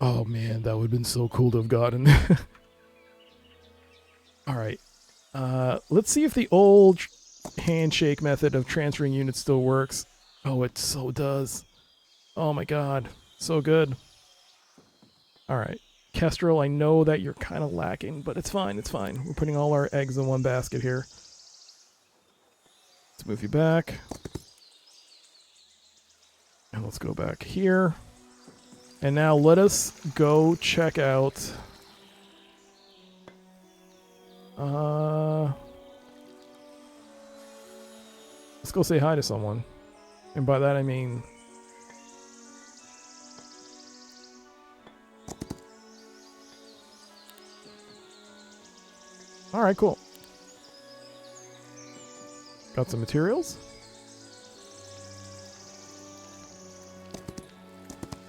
Oh man, that would have been so cool to have gotten. All right. Let's see if the old handshake method of transferring units still works. Oh, it so does. Oh my god. So good. All right. Kestrel, I know that you're kind of lacking, but it's fine. It's fine. We're putting all our eggs in one basket here. Let's move you back. And let's go back here. And now let us go check out... let's go say hi to someone. And by that I mean... Alright, cool. Got some materials.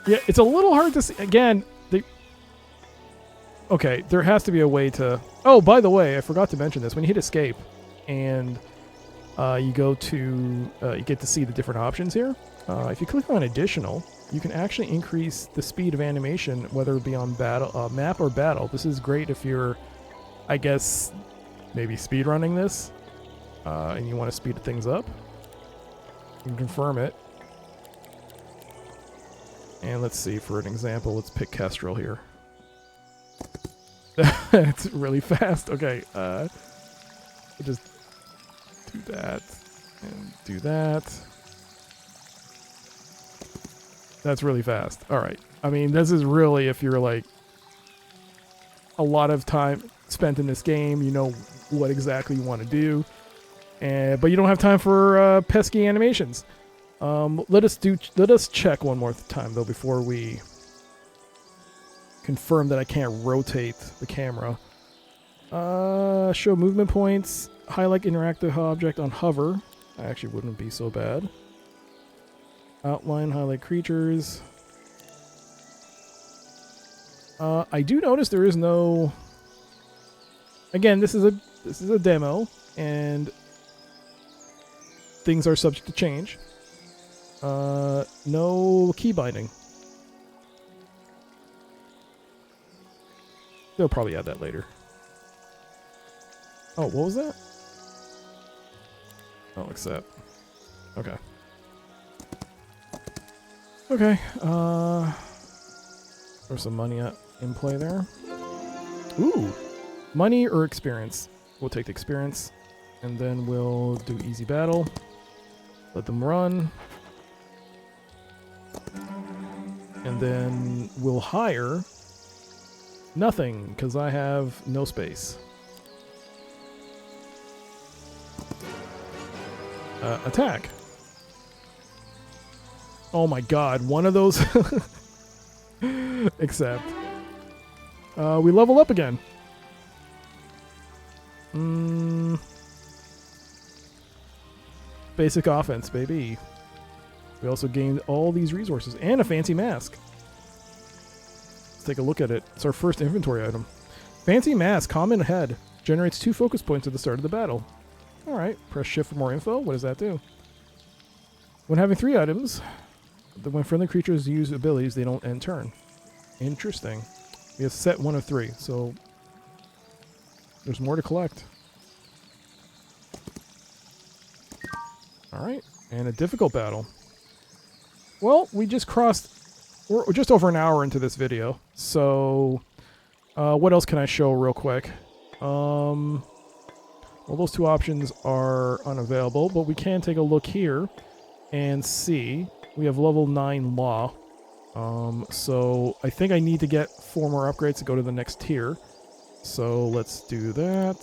Yeah, it's a little hard to see. Again, okay, there has to be a way to... Oh, by the way, I forgot to mention this. When you hit escape and you go to... you get to see the different options here. If you click on additional, you can actually increase the speed of animation, whether it be on battle, map or battle. This is great if you're, I guess, maybe speedrunning this and you want to speed things up. You can confirm it. And let's see, for an example, let's pick Kestrel here. It's really fast. Okay, we'll just do that and do that. That's really fast. All right. I mean, this is really, if you're like a lot of time spent in this game, you know what exactly you want to do, but you don't have time for pesky animations. Let us check one more time though before we confirm that I can't rotate the camera. Show movement points, highlight interactive object on hover. That actually wouldn't be so bad. Outline, highlight creatures. I do notice there is no... Again, this is a demo, and things are subject to change. No key binding. They'll probably add that later. Oh, what was that? Oh, accept. Okay. Okay. There's some money in play there. Ooh. Money or experience? We'll take the experience. And then we'll do easy battle. Let them run. And then we'll hire nothing, because I have no space. Attack. Oh my god, one of those... Except. We level up again. Basic offense, baby. We also gained all these resources and a fancy mask. Let's take a look at it. It's our first inventory item. Fancy mask, common head. Generates 2 focus points at the start of the battle. Alright, press shift for more info. What does that do? When having 3 items, when friendly creatures use abilities, they don't end turn. Interesting. We have set 1 of 3, so there's more to collect. All right, and a difficult battle. Well, we just crossed. We're just over an hour into this video, so what else can I show real quick? Well, those two options are unavailable, but we can take a look here and see. We have level 9 law. So I think I need to get 4 more upgrades to go to the next tier. So let's do that.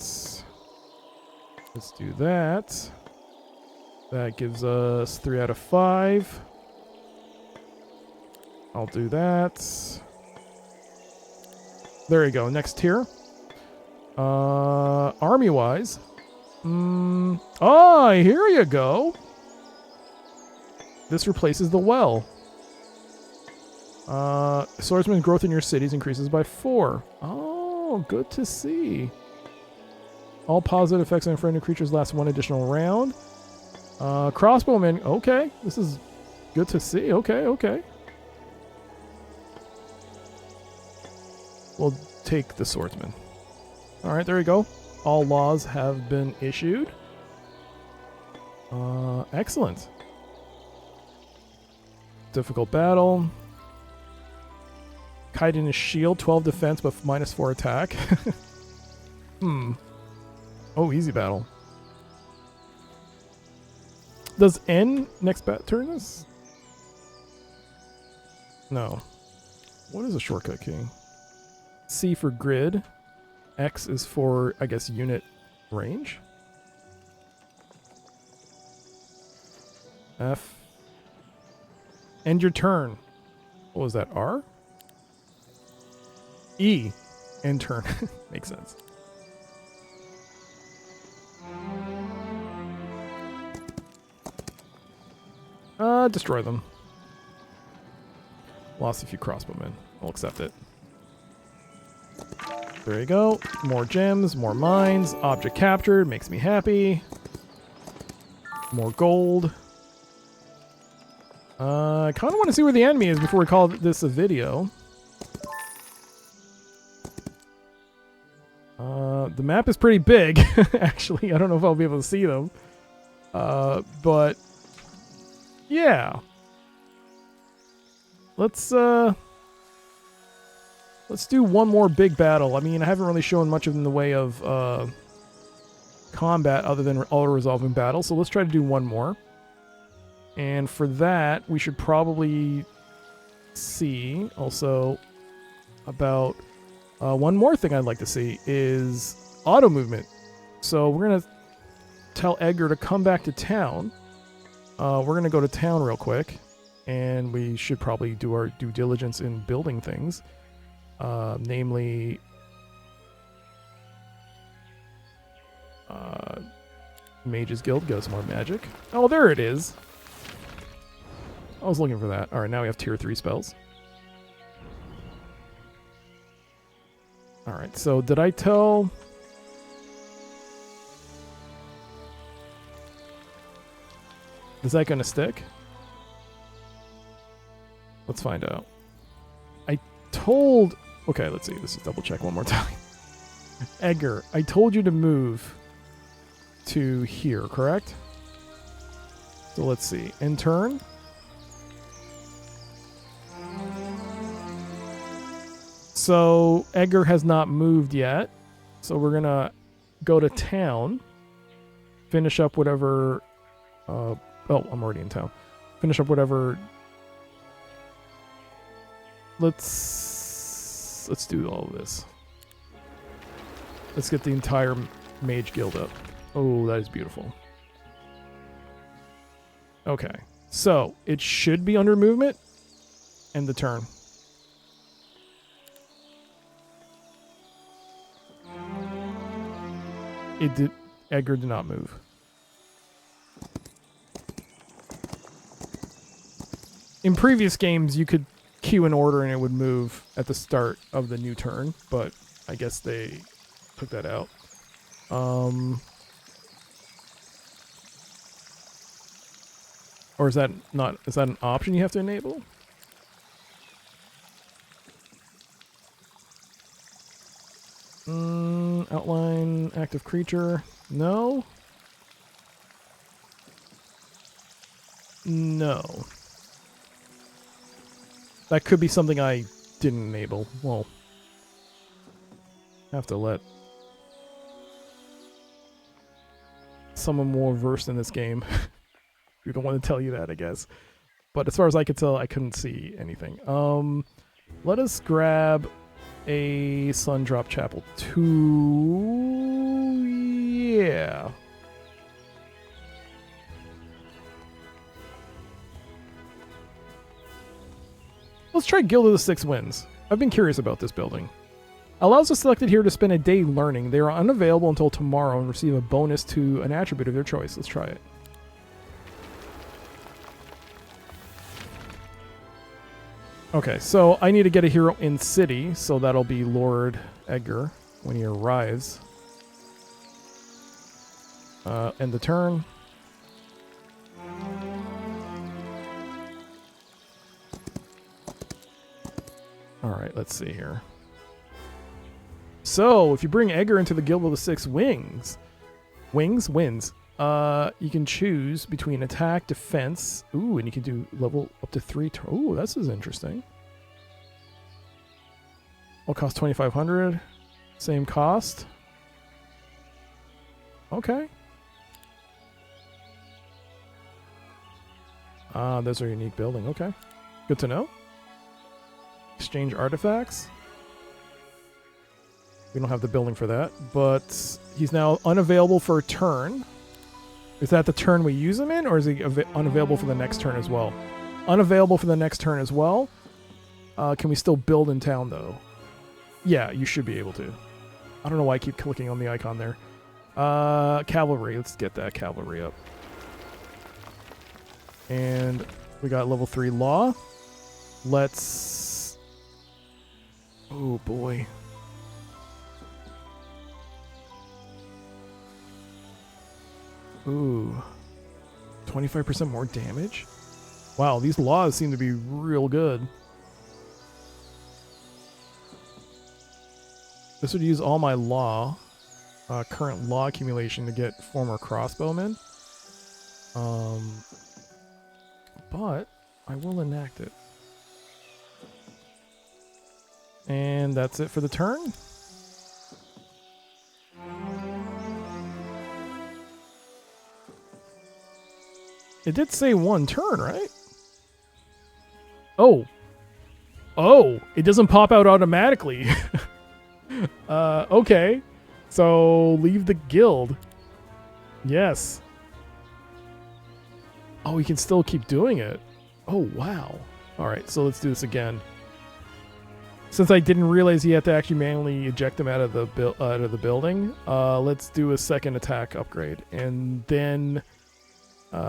Let's do that. That gives us 3 out of 5. I'll do that. There you go. Next tier. Army-wise. Ah, here you go. This replaces the well. Swordsman's growth in your cities increases by 4. Oh, good to see. All positive effects on friendly creatures last 1 additional round. Crossbowman. Okay, this is good to see. Okay. We'll take the swordsman. All right, there you go. All laws have been issued. Excellent. Difficult battle. Kite in his shield, 12 defense, but -4 attack. Oh, easy battle. Does N next turn this? No. What is a shortcut key? C for grid. X is for, I guess, unit range. F. End your turn. What was that? R? E. End turn. Makes sense. Destroy them. Lost a few crossbowmen. I'll accept it. There you go. More gems, more mines. Object captured. Makes me happy. More gold. I kind of want to see where the enemy is before we call this a video. The map is pretty big, actually. I don't know if I'll be able to see them. But yeah. Let's do one more big battle. I mean, I haven't really shown much in the way of combat other than auto-resolving battles, so let's try to do one more. And for that, we should probably see also about one more thing I'd like to see is auto movement. So we're going to tell Edgar to come back to town. We're going to go to town real quick, and we should probably do our due diligence in building things. Namely, Mage's Guild goes more magic. Oh, there it is. I was looking for that. All right, now we have tier 3 spells. All right, so did I tell... Is that going to stick? Let's find out. I told... Okay, let's see. This is double check one more time. Edgar, I told you to move to here, correct? So let's see. In turn... So Edgar has not moved yet. So we're going to go to town. Finish up whatever... oh, I'm already in town. Finish up whatever... Let's do all of this. Let's get the entire Mage Guild up. Oh, that is beautiful. Okay. So it should be under movement. End the turn. It did. Edgar did not move. In previous games, you could queue in order and it would move at the start of the new turn, but I guess they took that out. Or is that not? Is that an option you have to enable? Outline active creature. No. No. That could be something I didn't enable. Well, have to let someone more versed in this game. We don't want to tell you that, I guess. But as far as I could tell, I couldn't see anything. Let us grab a Sundrop Chapel 2. Yeah. Let's try Guild of the Six Winds. I've been curious about this building. Allows the selected hero to spend a day learning. They are unavailable until tomorrow and receive a bonus to an attribute of their choice. Let's try it. Okay, so I need to get a hero in city, so that'll be Lord Edgar when he arrives. End the turn. Alright, let's see here. So, if you bring Edgar into the Guild of the Six Wins, you can choose between attack, defense. Ooh, and you can do level up to 3. Ooh, this is interesting. Will cost 2,500. Same cost. Okay. Those are unique building. Okay. Good to know. Exchange artifacts. We don't have the building for that, but he's now unavailable for a turn. Is that the turn we use him in, or is he unavailable for the next turn as well? Unavailable for the next turn as well. Can we still build in town, though? Yeah, you should be able to. I don't know why I keep clicking on the icon there. Cavalry. Let's get that cavalry up. And we got level 3 law. Let's... Oh, boy. Ooh. 25% more damage? Wow, these laws seem to be real good. This would use all my law, current law accumulation to get former crossbowmen. But I will enact it. And that's it for the turn. It did say 1 turn, right? Oh. Oh, it doesn't pop out automatically. Okay. So, leave the guild. Yes. Oh, we can still keep doing it. Oh, wow. Alright, so let's do this again. Since I didn't realize you had to actually manually eject him out of the building, let's do a second attack upgrade. And then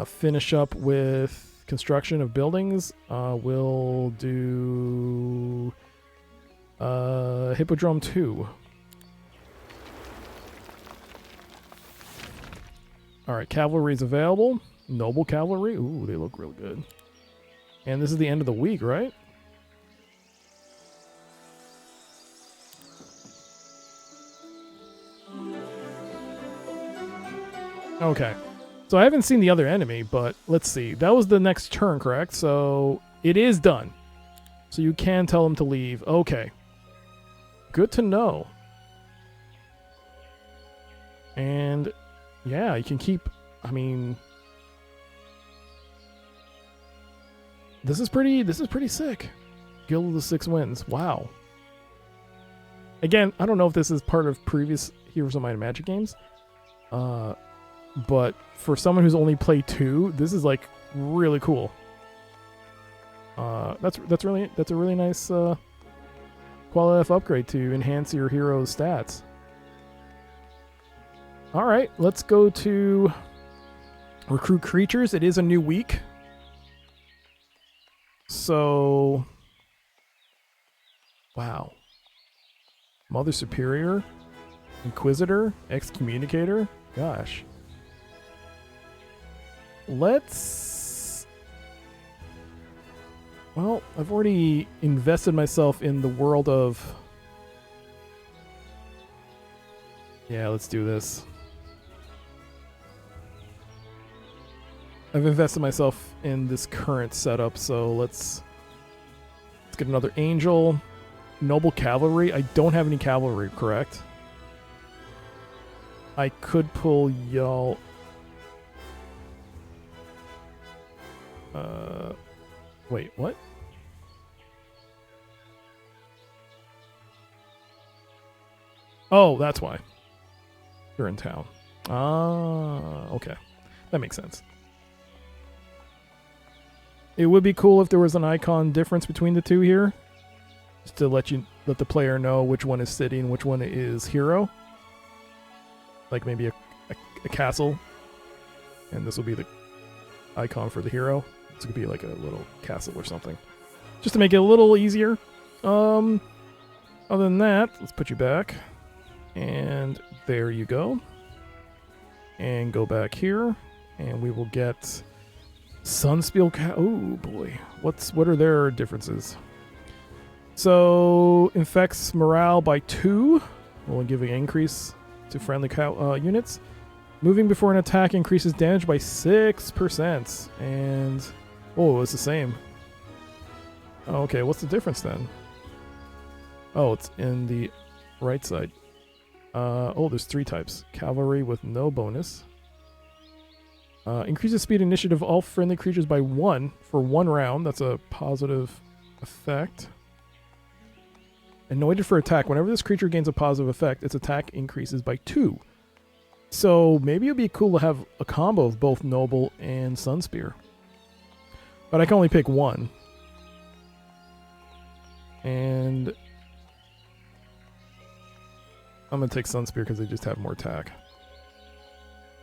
finish up with construction of buildings. We'll do Hippodrome 2. Alright, cavalry's available. Noble cavalry. Ooh, they look real good. And this is the end of the week, right? Okay. So I haven't seen the other enemy, but let's see. That was the next turn, correct? So it is done. So you can tell him to leave. Okay. Good to know. And yeah, you can keep, I mean, this is pretty sick. Guild of the Six Winds. Wow. Again, I don't know if this is part of previous Heroes of Might and Magic games. But for someone who's only played 2, this is like really cool. That's a really nice quality of upgrade to enhance your hero's stats. All right, let's go to recruit creatures. It is a new week, so wow. Mother Superior, Inquisitor, Excommunicator. Gosh. Let's... Well, I've already invested myself in the world of... Yeah, let's do this. I've invested myself in this current setup, so let's get another angel. Noble cavalry. I don't have any cavalry, correct? I could pull y'all. Wait, what? Oh, that's why. You're in town. Ah, okay. That makes sense. It would be cool if there was an icon difference between the two here. Just to let the player know which one is city and which one is hero. Like maybe a castle. And this will be the icon for the hero. This could be like a little castle or something. Just to make it a little easier. Other than that, let's put you back. And there you go. And go back here. And we will get Sunspiel. Oh boy. What are their differences? So infects morale by 2. We'll give an increase to friendly units. Moving before an attack increases damage by 6%. And oh, it's the same. Oh, okay, what's the difference then? Oh, it's in the right side. Oh, there's 3 types. Cavalry with no bonus. Increases speed initiative of all friendly creatures by 1 for 1 round. That's a positive effect. Anointed for attack. Whenever this creature gains a positive effect, its attack increases by 2. So maybe it'd be cool to have a combo of both Noble and Sunspear. But I can only pick 1. And I'm going to take Sunspear because they just have more attack.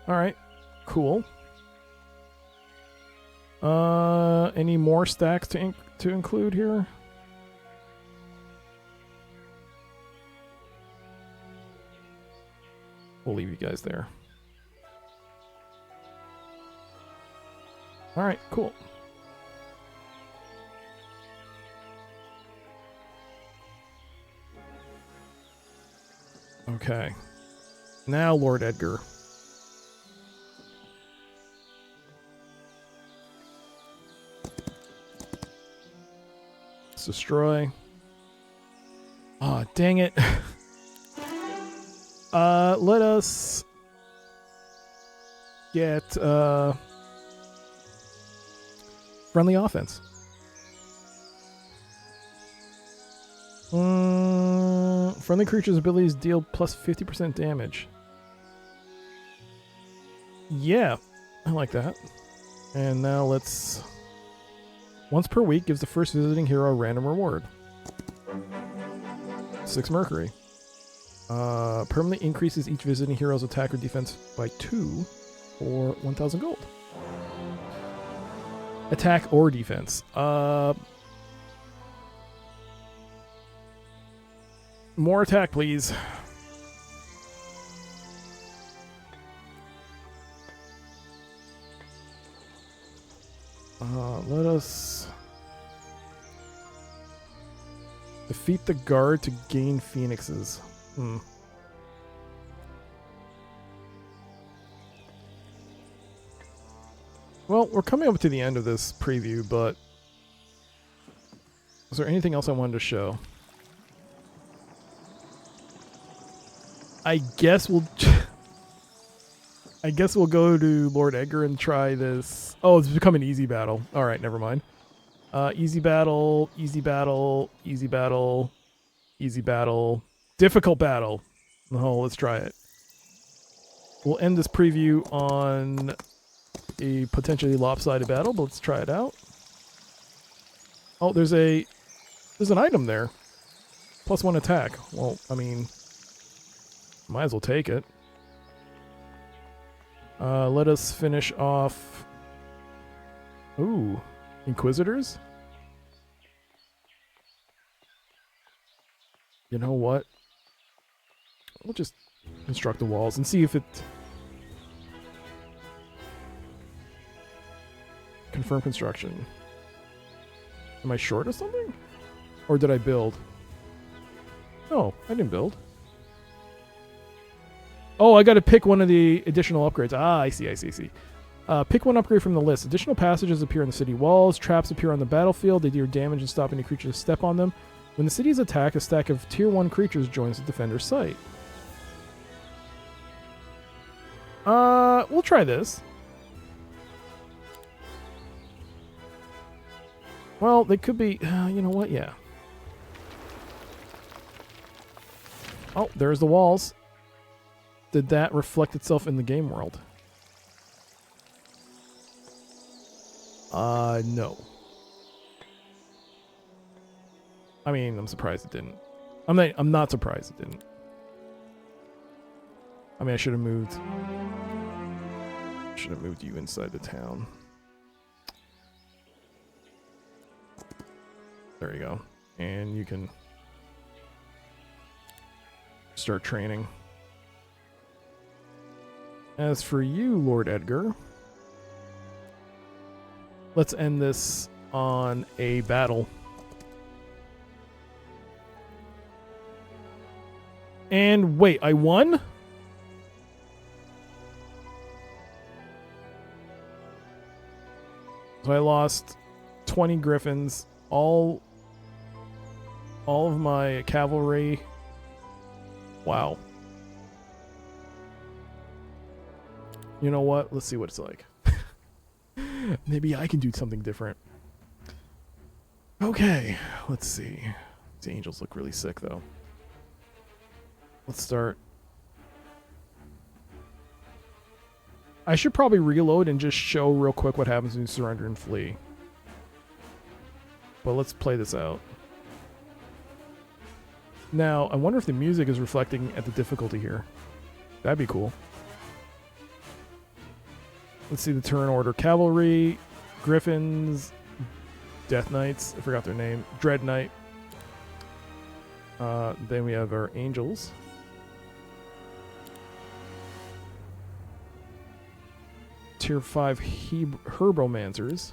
Alright, cool. Any more stacks to include here? We'll leave you guys there. Alright, cool. Okay. Now Lord Edgar. Let's destroy. Ah, dang it. Let us get friendly offense. Friendly creatures' abilities deal plus 50% damage. Yeah, I like that. And now let's... Once per week gives the first visiting hero a random reward. 6 mercury. Permanently increases each visiting hero's attack or defense by 2 or 1,000 gold. Attack or defense. More attack, please. Let us defeat the guard to gain phoenixes. Well, we're coming up to the end of this preview, but is there anything else I wanted to show? I guess we'll go to Lord Edgar and try this. Oh, it's become an easy battle. All right, never mind. Easy battle, easy battle, easy battle, easy battle, difficult battle. Oh, let's try it. We'll end this preview on a potentially lopsided battle, but let's try it out. Oh, there's an item there. +1 attack. Well, I mean, might as well take it. Let us finish off. Ooh, Inquisitors? You know what? We'll just construct the walls and see if it... Confirm construction. Am I short of something? Or did I build? No, I didn't build. Oh, I got to pick one of the additional upgrades. Ah, I see. Pick one upgrade from the list. Additional passages appear on the city walls. Traps appear on the battlefield. They deal damage and stop any creature to step on them. When the city is attacked, a stack of tier 1 creatures joins the defender's site. We'll try this. Well, they could be... you know what? Yeah. Oh, there's the walls. Did that reflect itself in the game world? No. I mean, I'm surprised it didn't. I'm not surprised it didn't. I mean, I should have moved. Should have moved you inside the town. There you go. And you can start training. As for you, Lord Edgar, let's end this on a battle. And wait, I won? So I lost 20 griffins, all of my cavalry. Wow. You know what? Let's see what it's like. Maybe I can do something different. Okay, let's see. These angels look really sick, though. Let's start. I should probably reload and just show real quick what happens when you surrender and flee. But let's play this out. Now, I wonder if the music is reflecting at the difficulty here. That'd be cool. Let's see the turn order. Cavalry, Griffins, Death Knights. I forgot their name. Dread Knight. Then we have our Angels. Tier 5 Herbomancers.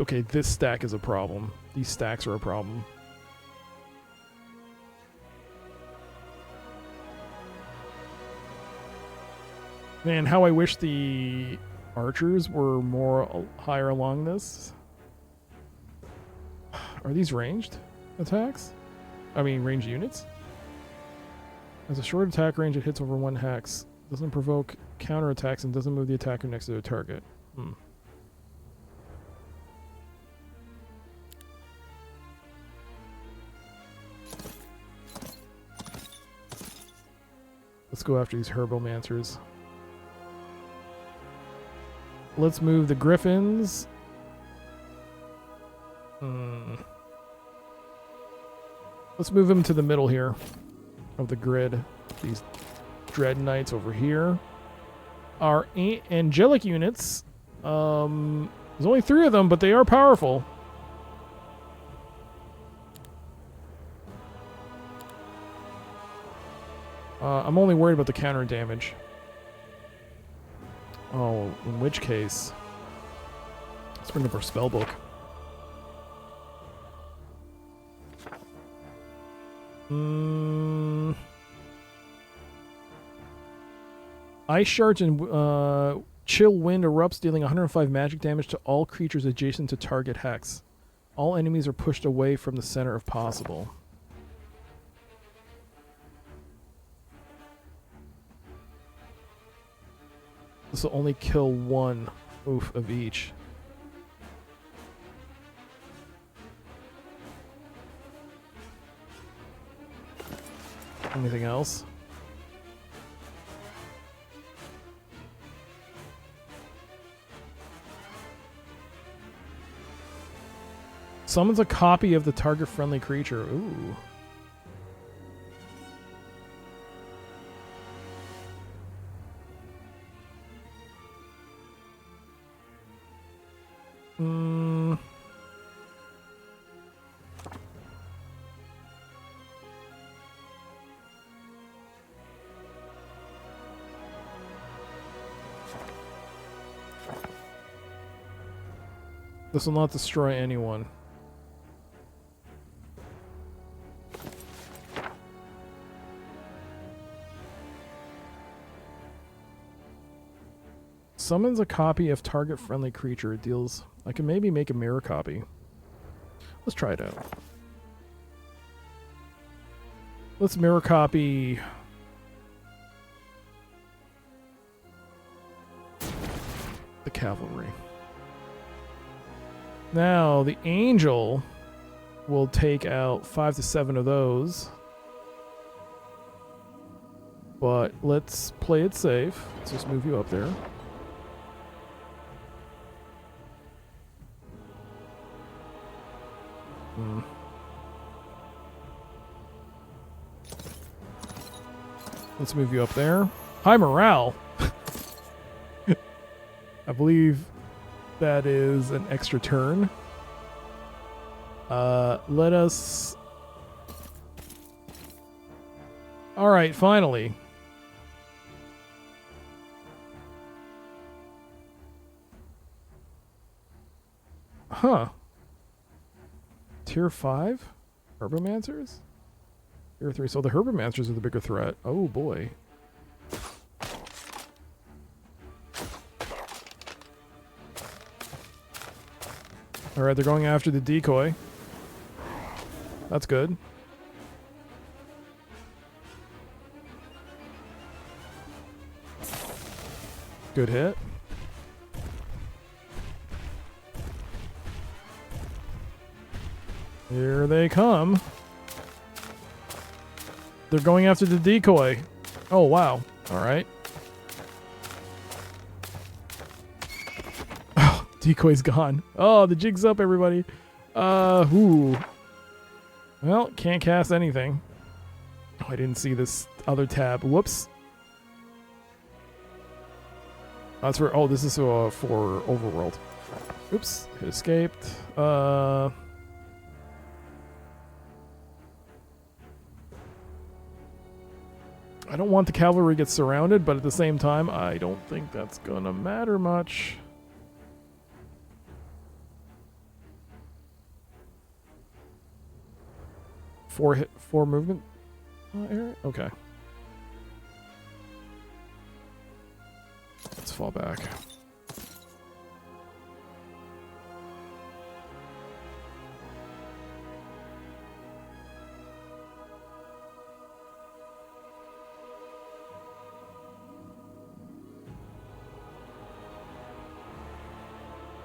Okay, this stack is a problem. These stacks are a problem. Man, how I wish the archers were more higher along this. Are these ranged attacks? I mean, ranged units? Has a short attack range, it hits over 1 hex. Doesn't provoke counterattacks and doesn't move the attacker next to the target. Let's go after these Herbomancers. Let's move the Griffins. Let's move them to the middle here of the grid. These Dread Knights over here. Our angelic units. There's only 3 of them, but they are powerful. I'm only worried about the counter damage. Oh, in which case, let's bring up our spell book. Ice Shards and Chill Wind erupts, dealing 105 magic damage to all creatures adjacent to target hex. All enemies are pushed away from the center if possible. This will only kill 1 of each. Anything else? Summons a copy of the target-friendly creature. Ooh. This will not destroy anyone. Summons a copy of target friendly creature. It deals. I can maybe make a mirror copy. Let's try it out. Let's mirror copy. The cavalry. Now, the angel will take out 5 to 7 of those. But let's play it safe. Let's just move you up there. Let's move you up there. High morale. I believe that is an extra turn. Let us... Alright, finally. Huh. Tier 5? Herbomancers? Tier 3. So the Herbomancers are the bigger threat. Oh boy. Alright, they're going after the decoy. That's good. Good hit. Here they come. They're going after the decoy. Oh, wow. Alright. Oh, decoy's gone. Oh, the jig's up, everybody. Ooh. Well, can't cast anything. Oh, I didn't see this other tab. Whoops. That's for... Oh, this is for Overworld. Oops. It escaped. I don't want the cavalry to get surrounded, but at the same time, I don't think that's gonna matter much. Four movement area? Okay. Let's fall back.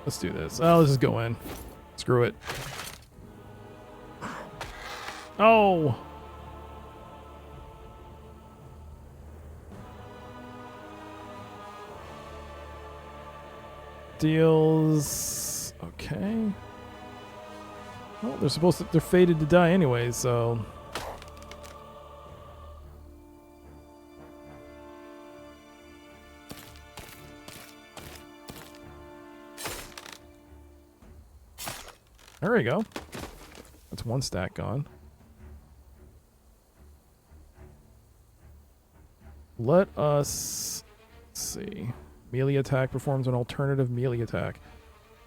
Let's do this. Oh, let's just go in. Screw it. Oh! Deals... Okay. Well, they're supposed to... They're fated to die anyway, so... There we go. That's one stack gone. Let us... Let's see. Melee attack performs an alternative melee attack.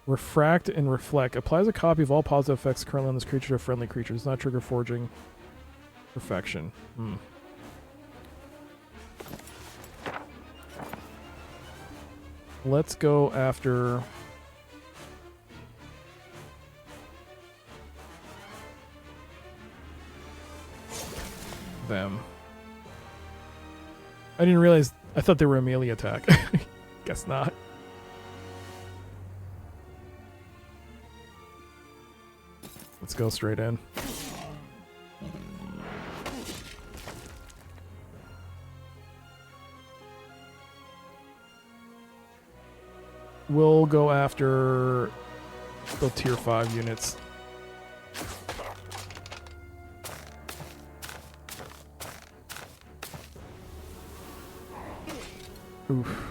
Refract and Reflect. Applies a copy of all positive effects currently on this creature to friendly creatures. Does not trigger forging. Perfection. Let's go after... them. I didn't realize... I thought they were a melee attack. Guess not. Let's go straight in. We'll go after the tier 5 units. Oof.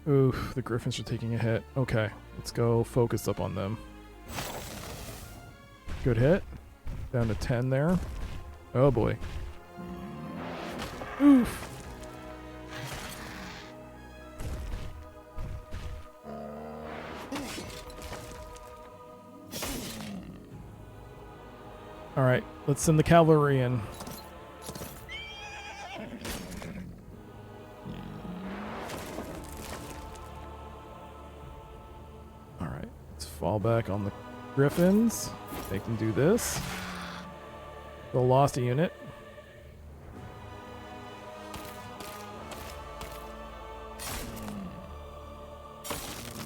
Oof, the Griffins are taking a hit. Okay, let's go focus up on them. Good hit. Down to 10 there. Oh boy. Oof. All right, let's send the cavalry in. All right, let's fall back on the griffins. They can do this. They lost a unit.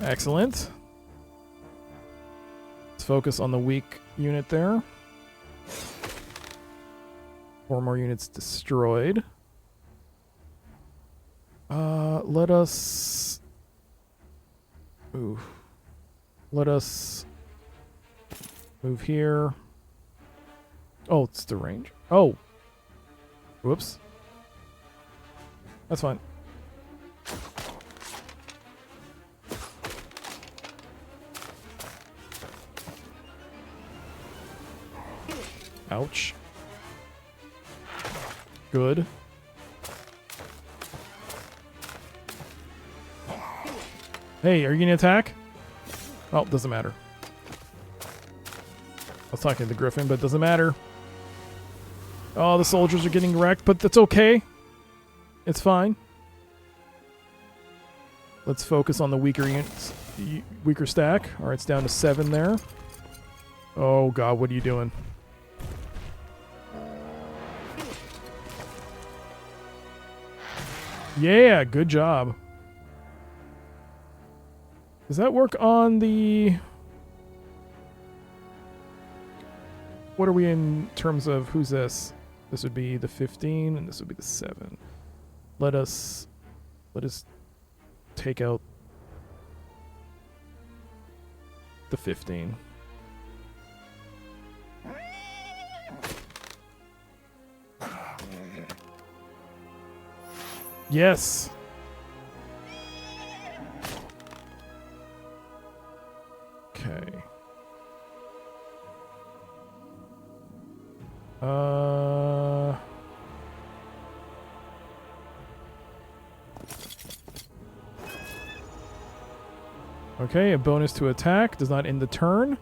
Excellent. Let's focus on the weak unit there. 4 more units destroyed. Let us... Ooh. Let us move here. Oh, it's the range. Oh. Whoops. That's fine. Ouch. Good. Hey, are you gonna attack? Oh, doesn't matter. I was talking to the griffin, but it doesn't matter. Oh, the soldiers are getting wrecked, but that's okay. It's fine. Let's focus on the weaker units. Weaker stack. Alright, it's down to 7 there. Oh god, what are you doing? Yeah, good job. Does that work on the... What are we in terms of who's this? This would be the 15 and this would be the 7. Let us take out the 15. Yes. Okay. Okay, a bonus to attack does not end the turn.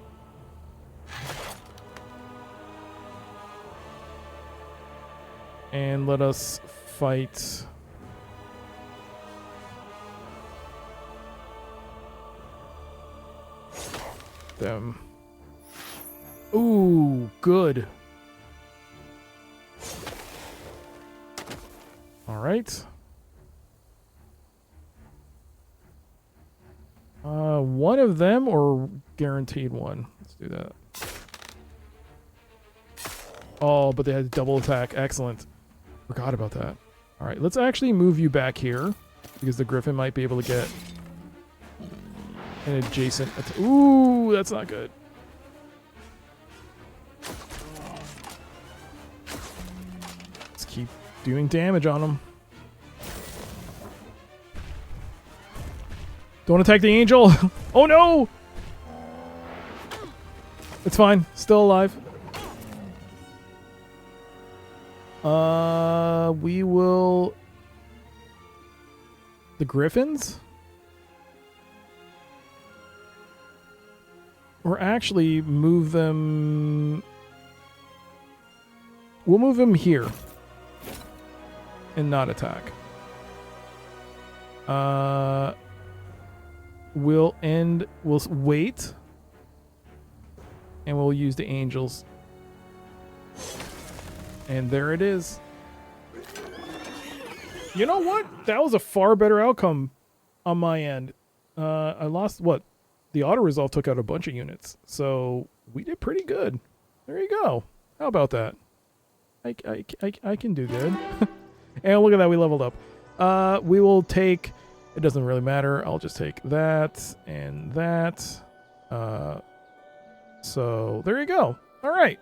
And let us fight them. Ooh, good. All right. One of them or guaranteed one? Let's do that. Oh, but they had double attack. Excellent. Forgot about that. All right, let's actually move you back here because the griffin might be able to get an adjacent ooh, that's not good. Let's keep doing damage on them. Don't attack the angel. Oh no! It's fine. Still alive. We will... The griffins? Or actually move them... We'll move them here. And not attack. We'll wait. And we'll use the angels. And there it is. You know what? That was a far better outcome on my end. I lost what? The auto-resolve took out a bunch of units. So we did pretty good. There you go. How about that? I can do good. And look at that, we leveled up. We will take... It doesn't really matter. I'll just take that and that. So there you go. All right.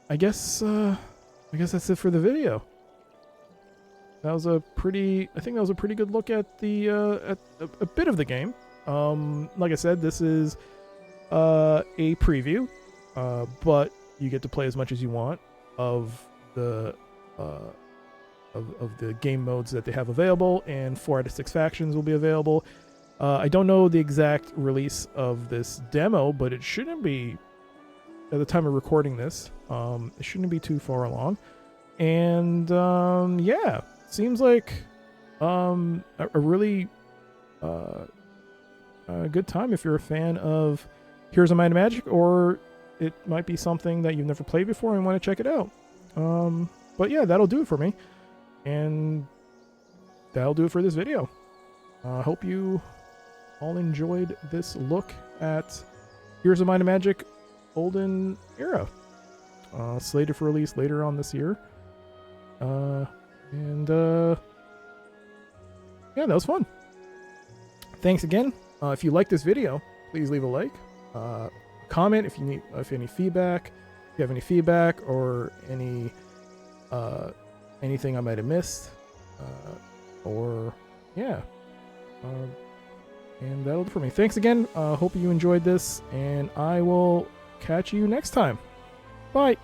I guess that's it for the video. That was a pretty... I think that was a pretty good look at the at a bit of the game. Like I said, this is a preview, but you get to play as much as you want of the of the game modes that they have available, and 4 out of 6 factions will be available. I don't know the exact release of this demo, but it shouldn't be, at the time of recording this, it shouldn't be too far along. And yeah, seems like a really a good time if you're a fan of Heroes of Might and Magic, or it might be something that you've never played before and want to check it out. But yeah, that'll do it for me. And that'll do it for this video. I hope you all enjoyed this look at Heroes of Might and Magic Olden era. Slated for release later on this year. Yeah, that was fun. Thanks again. If you like this video, please leave a like. Comment if you any feedback. If you have any feedback or any anything I might have missed, or yeah. And that'll do for me. Thanks again. Hope you enjoyed this, and I will catch you next time. Bye.